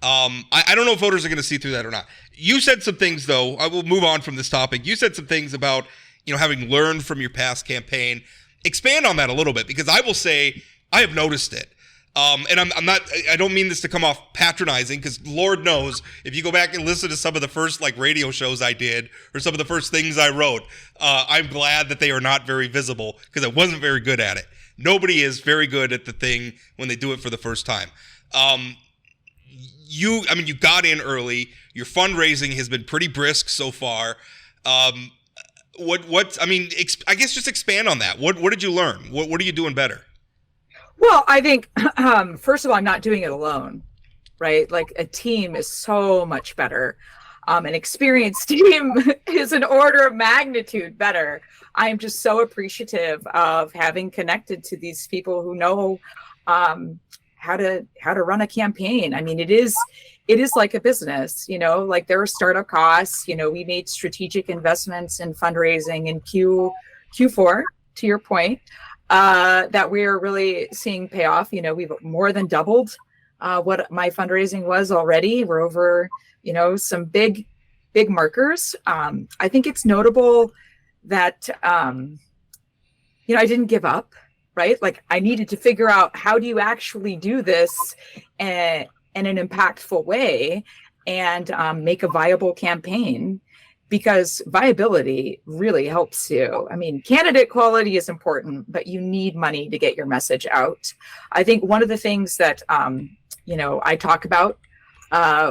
[SPEAKER 2] I don't know if voters are going to see through that or not. You said some things, though. I will move on from this topic. You said some things about, having learned from your past campaign. Expand on that a little bit, because I will say I have noticed it. And I don't mean this to come off patronizing, because Lord knows if you go back and listen to some of the first radio shows I did or some of the first things I wrote, I'm glad that they are not very visible, because I wasn't very good at it. Nobody is very good at the thing when they do it for the first time. You got in early. Your fundraising has been pretty brisk so far. I guess just expand on that. What did you learn? What are you doing better?
[SPEAKER 5] Well, I think, first of all, I'm not doing it alone, right? Like, a team is so much better. An experienced team is an order of magnitude better. I am just so appreciative of having connected to these people who know how to run a campaign. I mean, it is like a business, there are startup costs. We made strategic investments in fundraising in Q4, to your point. That we're really seeing pay off. We've more than doubled what my fundraising was already. We're over, some big markers. I think it's notable that, I didn't give up, right? Like, I needed to figure out, how do you actually do this in an impactful way and make a viable campaign? Because viability really helps you. I mean, candidate quality is important, but you need money to get your message out. I think one of the things that, I talk about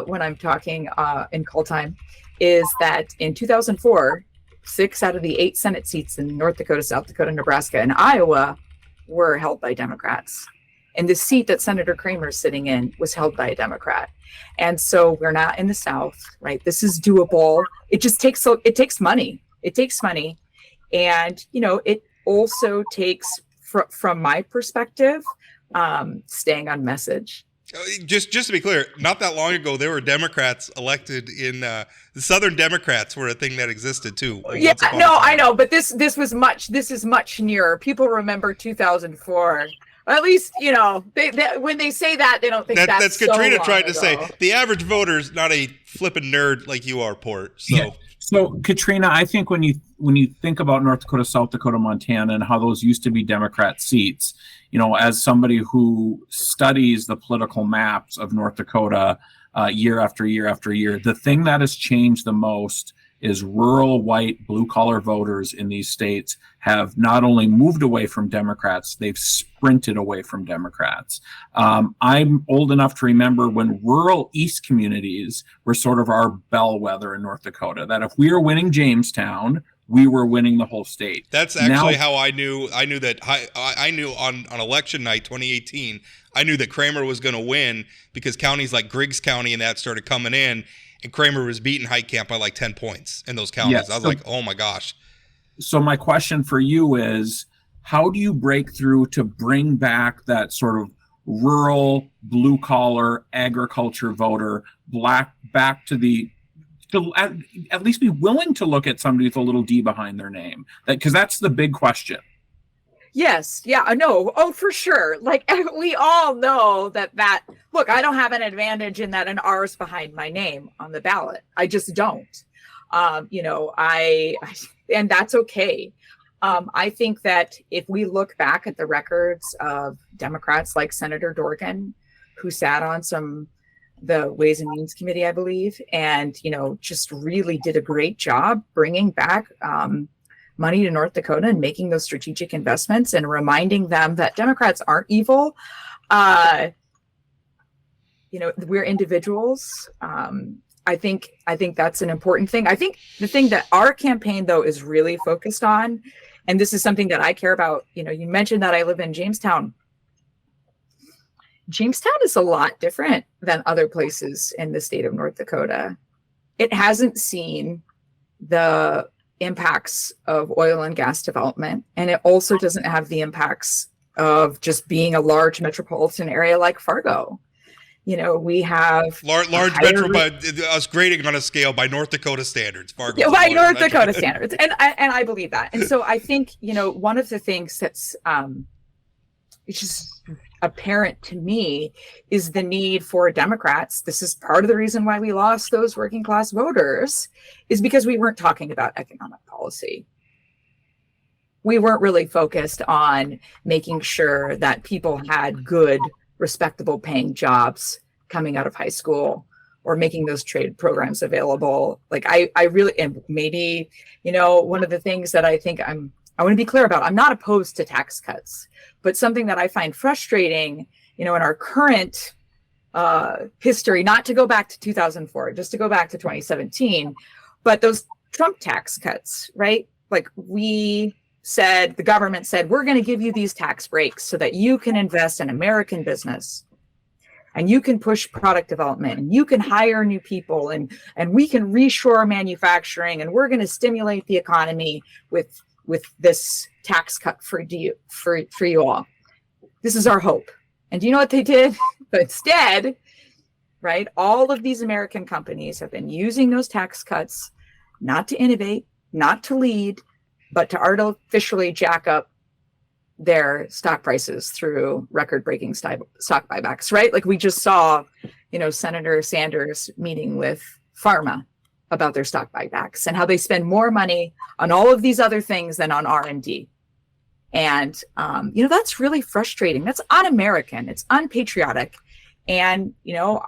[SPEAKER 5] when I'm talking in call time is that in 2004, 6 out of the 8 Senate seats in North Dakota, South Dakota, Nebraska, and Iowa were held by Democrats. And the seat that Senator Cramer is sitting in was held by a Democrat. And so we're not in the South, right? This is doable. It takes money. It takes money. And, it also takes, from my perspective, staying on message.
[SPEAKER 2] Just to be clear, not that long ago, there were Democrats elected in the Southern Democrats were a thing that existed too.
[SPEAKER 5] Yeah, no, I know. But this is much nearer. People remember 2004. At least, they, when they say that, they don't think that's
[SPEAKER 2] Katrina
[SPEAKER 5] so
[SPEAKER 2] tried to
[SPEAKER 5] ago.
[SPEAKER 2] say. The average voter is not a flippin' nerd like you are, Port. So,
[SPEAKER 3] yeah. So Katrina, I think when you think about North Dakota, South Dakota, Montana, and how those used to be Democrat seats, as somebody who studies the political maps of North Dakota year after year after year, the thing that has changed the most is rural white blue-collar voters in these states have not only moved away from Democrats, they've sprinted away from Democrats. I'm old enough to remember when rural East communities were sort of our bellwether in North Dakota, that if we were winning Jamestown, we were winning the whole state.
[SPEAKER 2] That's actually how I knew that I knew on election night 2018, I knew that Cramer was going to win because counties like Griggs County and that started coming in. And Cramer was beating Heitkamp by like 10 points in those counties.
[SPEAKER 3] Yes.
[SPEAKER 2] I was like, oh my gosh.
[SPEAKER 3] So my question for you is, how do you break through to bring back that sort of rural, blue-collar, agriculture voter back to at least be willing to look at somebody with a little D behind their name? Because that's the big question.
[SPEAKER 5] Yes. Yeah, I know. Oh, for sure. Like, we all know that look, I don't have an advantage in that an R is behind my name on the ballot. I just don't. And that's okay. I think that if we look back at the records of Democrats like Senator Dorgan, who sat on the Ways and Means Committee, I believe, and, just really did a great job bringing back, money to North Dakota and making those strategic investments and reminding them that Democrats aren't evil. We're individuals. I think that's an important thing. I think the thing that our campaign, though, is really focused on, and this is something that I care about. You mentioned that I live in Jamestown. Jamestown is a lot different than other places in the state of North Dakota. It hasn't seen the impacts of oil and gas development. And it also doesn't have the impacts of just being a large metropolitan area like Fargo. We have
[SPEAKER 2] large metro, but us grading on a scale by North Dakota standards. Fargo,
[SPEAKER 5] yeah, by North Dakota standards, and I believe that. And so I think one of the things that's it's just apparent to me is the need for Democrats. This is part of the reason why we lost those working class voters, is because we weren't talking about economic policy. We weren't really focused on making sure that people had good, respectable paying jobs coming out of high school, or making those trade programs available. Like I really, and maybe, one of the things that I think I want to be clear about, I'm not opposed to tax cuts, but something that I find frustrating, in our current history, not to go back to 2004, just to go back to 2017, but those Trump tax cuts, right? Like the government said, we're going to give you these tax breaks so that you can invest in American business, and you can push product development, and you can hire new people, and we can reshore manufacturing, and we're going to stimulate the economy with this tax cut for you all. This is our hope. And do you know what they did? But instead, right, all of these American companies have been using those tax cuts not to innovate, not to lead, but to artificially jack up their stock prices through record-breaking stock buybacks, right? Like we just saw, Senator Sanders meeting with pharma about their stock buybacks and how they spend more money on all of these other things than on R&D. And, that's really frustrating. That's un-American. It's unpatriotic. And,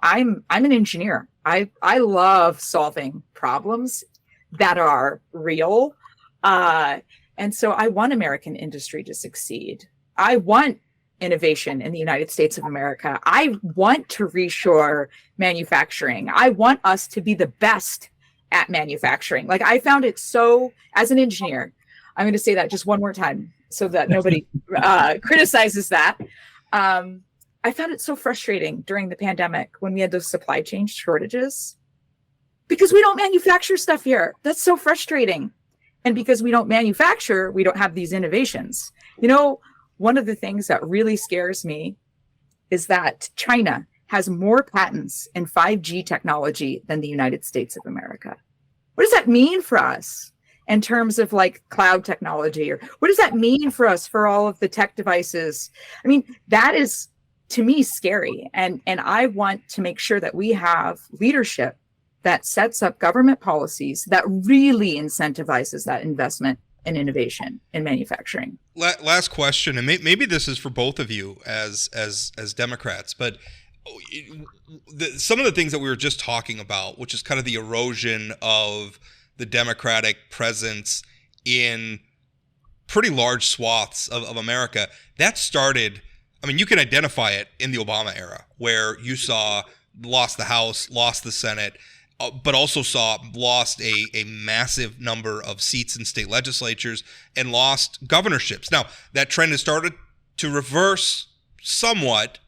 [SPEAKER 5] I'm an engineer. I love solving problems that are real. And so I want American industry to succeed. I want innovation in the United States of America. I want to reshore manufacturing. I want us to be the best at manufacturing. Like I found it so, as an engineer, I'm going to say that just one more time so that nobody criticizes that. I found it so frustrating during the pandemic when we had those supply chain shortages, because we don't manufacture stuff here. That's so frustrating. And because we don't manufacture, we don't have these innovations. One of the things that really scares me is that China has more patents in 5G technology than the United States of America. What does that mean for us in terms of like cloud technology? Or what does that mean for us for all of the tech devices? I mean, that is, to me, scary. And I want to make sure that we have leadership that sets up government policies that really incentivizes that investment and innovation in manufacturing.
[SPEAKER 2] Last question, and maybe this is for both of you as Democrats, but some of the things that we were just talking about, which is kind of the erosion of the Democratic presence in pretty large swaths of America, that started, you can identify it in the Obama era, where you saw lost the House, lost the Senate, but also lost a massive number of seats in state legislatures and lost governorships. Now, that trend has started to reverse somewhat,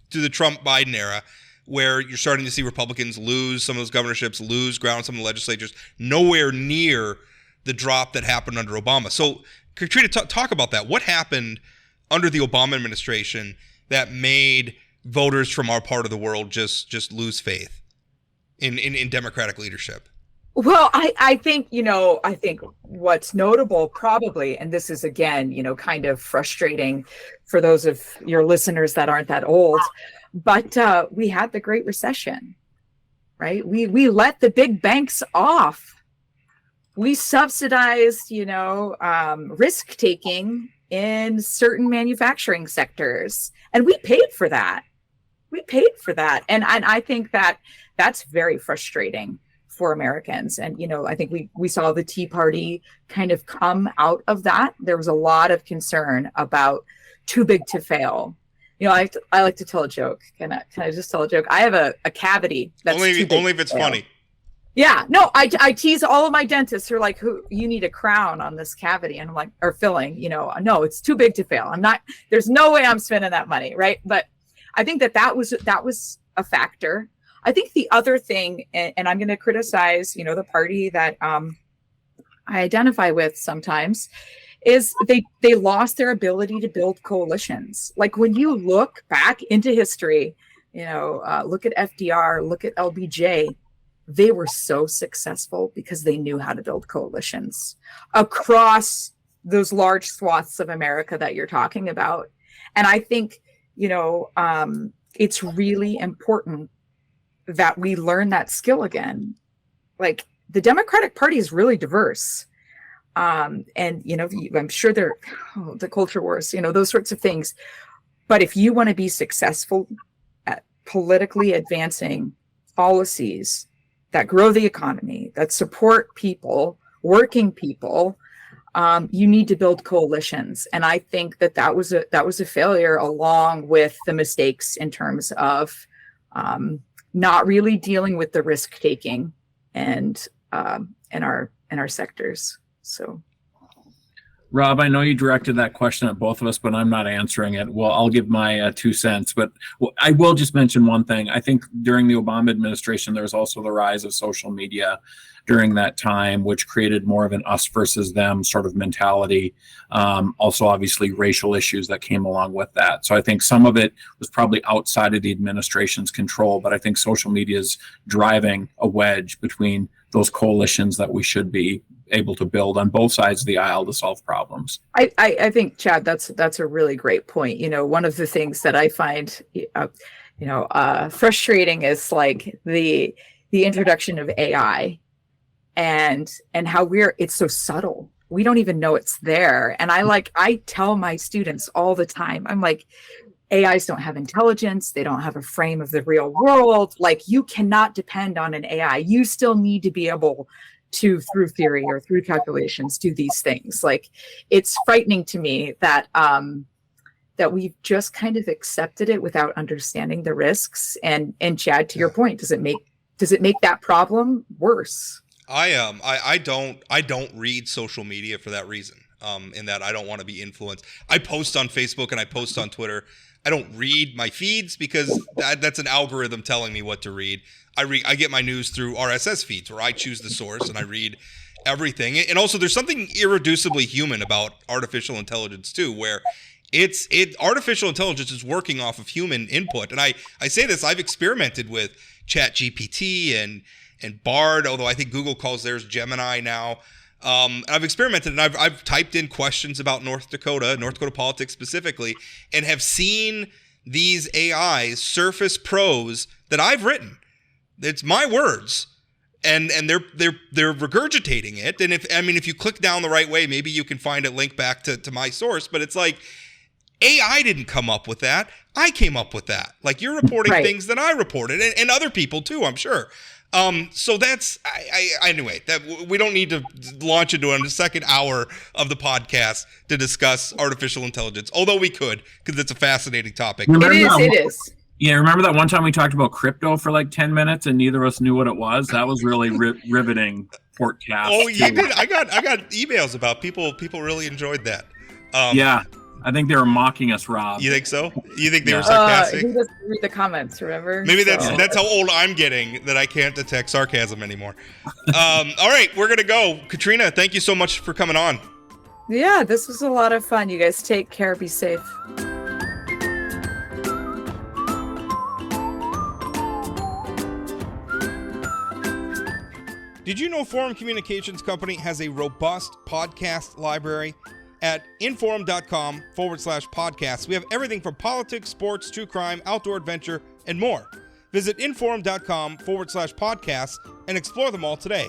[SPEAKER 2] through the Trump-Biden era, where you're starting to see Republicans lose some of those governorships, lose ground on some of the legislatures, nowhere near the drop that happened under Obama. So, Katrina, talk about that. What happened under the Obama administration that made voters from our part of the world just lose faith in Democratic leadership?
[SPEAKER 5] Well, I think what's notable probably, and this is again, kind of frustrating for those of your listeners that aren't that old, but we had the Great Recession, right? We let the big banks off. We subsidized, risk taking in certain manufacturing sectors, and we paid for that. And I think that that's very frustrating for Americans. And, I think we saw the Tea Party kind of come out of that. There was a lot of concern about too big to fail. I like to tell a joke. Can I just tell a joke? I have a cavity that's
[SPEAKER 2] only
[SPEAKER 5] too big
[SPEAKER 2] if it's
[SPEAKER 5] to fail.
[SPEAKER 2] funny.
[SPEAKER 5] Yeah, no, I tease all of my dentists who are like, you need a crown on this cavity. And I'm like, or filling, no, it's too big to fail. There's no way I'm spending that money. Right. But I think that was a factor. I think the other thing, and I'm going to criticize, the party that I identify with sometimes, is they lost their ability to build coalitions. Like when you look back into history, look at FDR, look at LBJ, they were so successful because they knew how to build coalitions across those large swaths of America that you're talking about. And I think, it's really important that we learn that skill again. Like the Democratic Party is really diverse. And, I'm sure the culture wars, those sorts of things. But if you want to be successful at politically advancing policies that grow the economy, that support people, working people, you need to build coalitions. And I think that was a failure, along with the mistakes in terms of not really dealing with the risk taking and in our sectors. So,
[SPEAKER 3] Rob, I know you directed that question at both of us, but I'm not answering it. Well, I'll give my 2 cents, but I will just mention one thing. I think during the Obama administration, there was also the rise of social media during that time, which created more of an us versus them sort of mentality. Also, obviously, racial issues that came along with that. So I think some of it was probably outside of the administration's control, but I think social media is driving a wedge between those coalitions that we should be able to build on both sides of the aisle to solve problems.
[SPEAKER 5] I think, Chad, that's a really great point. One of the things that I find, frustrating is like the introduction of AI and how it's so subtle. We don't even know it's there. And I tell my students all the time, I'm like, AIs don't have intelligence. They don't have a frame of the real world. Like you cannot depend on an AI. You still need to be able to, through theory or through calculations, do these things. Like it's frightening to me that we've just kind of accepted it without understanding the risks. And Chad, to your point, does it make that problem worse?
[SPEAKER 2] I don't read social media for that reason. In that I don't want to be influenced. I post on Facebook and I post on Twitter. I don't read my feeds because that's an algorithm telling me what to read. I get my news through RSS feeds where I choose the source and I read everything. And also there's something irreducibly human about artificial intelligence too, where artificial intelligence is working off of human input. And I say this, I've experimented with ChatGPT and Bard, although I think Google calls theirs Gemini now. I've experimented and I've typed in questions about North Dakota politics specifically, and have seen these AIs surface prose that I've written. It's my words, and they're regurgitating it. And if you click down the right way, maybe you can find a link back to my source. But it's like AI didn't come up with that. I came up with that. Like you're reporting things that I reported, and other people too, I'm sure. So that's anyway, that we don't need to launch into a second hour of the podcast to discuss artificial intelligence, although we could, because it's a fascinating topic.
[SPEAKER 5] It is.
[SPEAKER 3] Yeah, remember that one time we talked about crypto for like 10 minutes and neither of us knew what it was? That was really riveting podcast.
[SPEAKER 2] Oh, you did. I got emails about people really enjoyed that.
[SPEAKER 3] Yeah. I think they were mocking us, Rob.
[SPEAKER 2] You think so? You think they were sarcastic?
[SPEAKER 5] He doesn't read the comments, remember?
[SPEAKER 2] Maybe that's how old I'm getting, that I can't detect sarcasm anymore. All right, we're going to go. Katrina, thank you so much for coming on.
[SPEAKER 5] Yeah, this was a lot of fun. You guys take care. Be safe.
[SPEAKER 2] Did you know Forum Communications Company has a robust podcast library? At inforum.com/podcasts, we have everything from politics, sports, true crime, outdoor adventure, and more. Visit inforum.com/podcasts and explore them all today.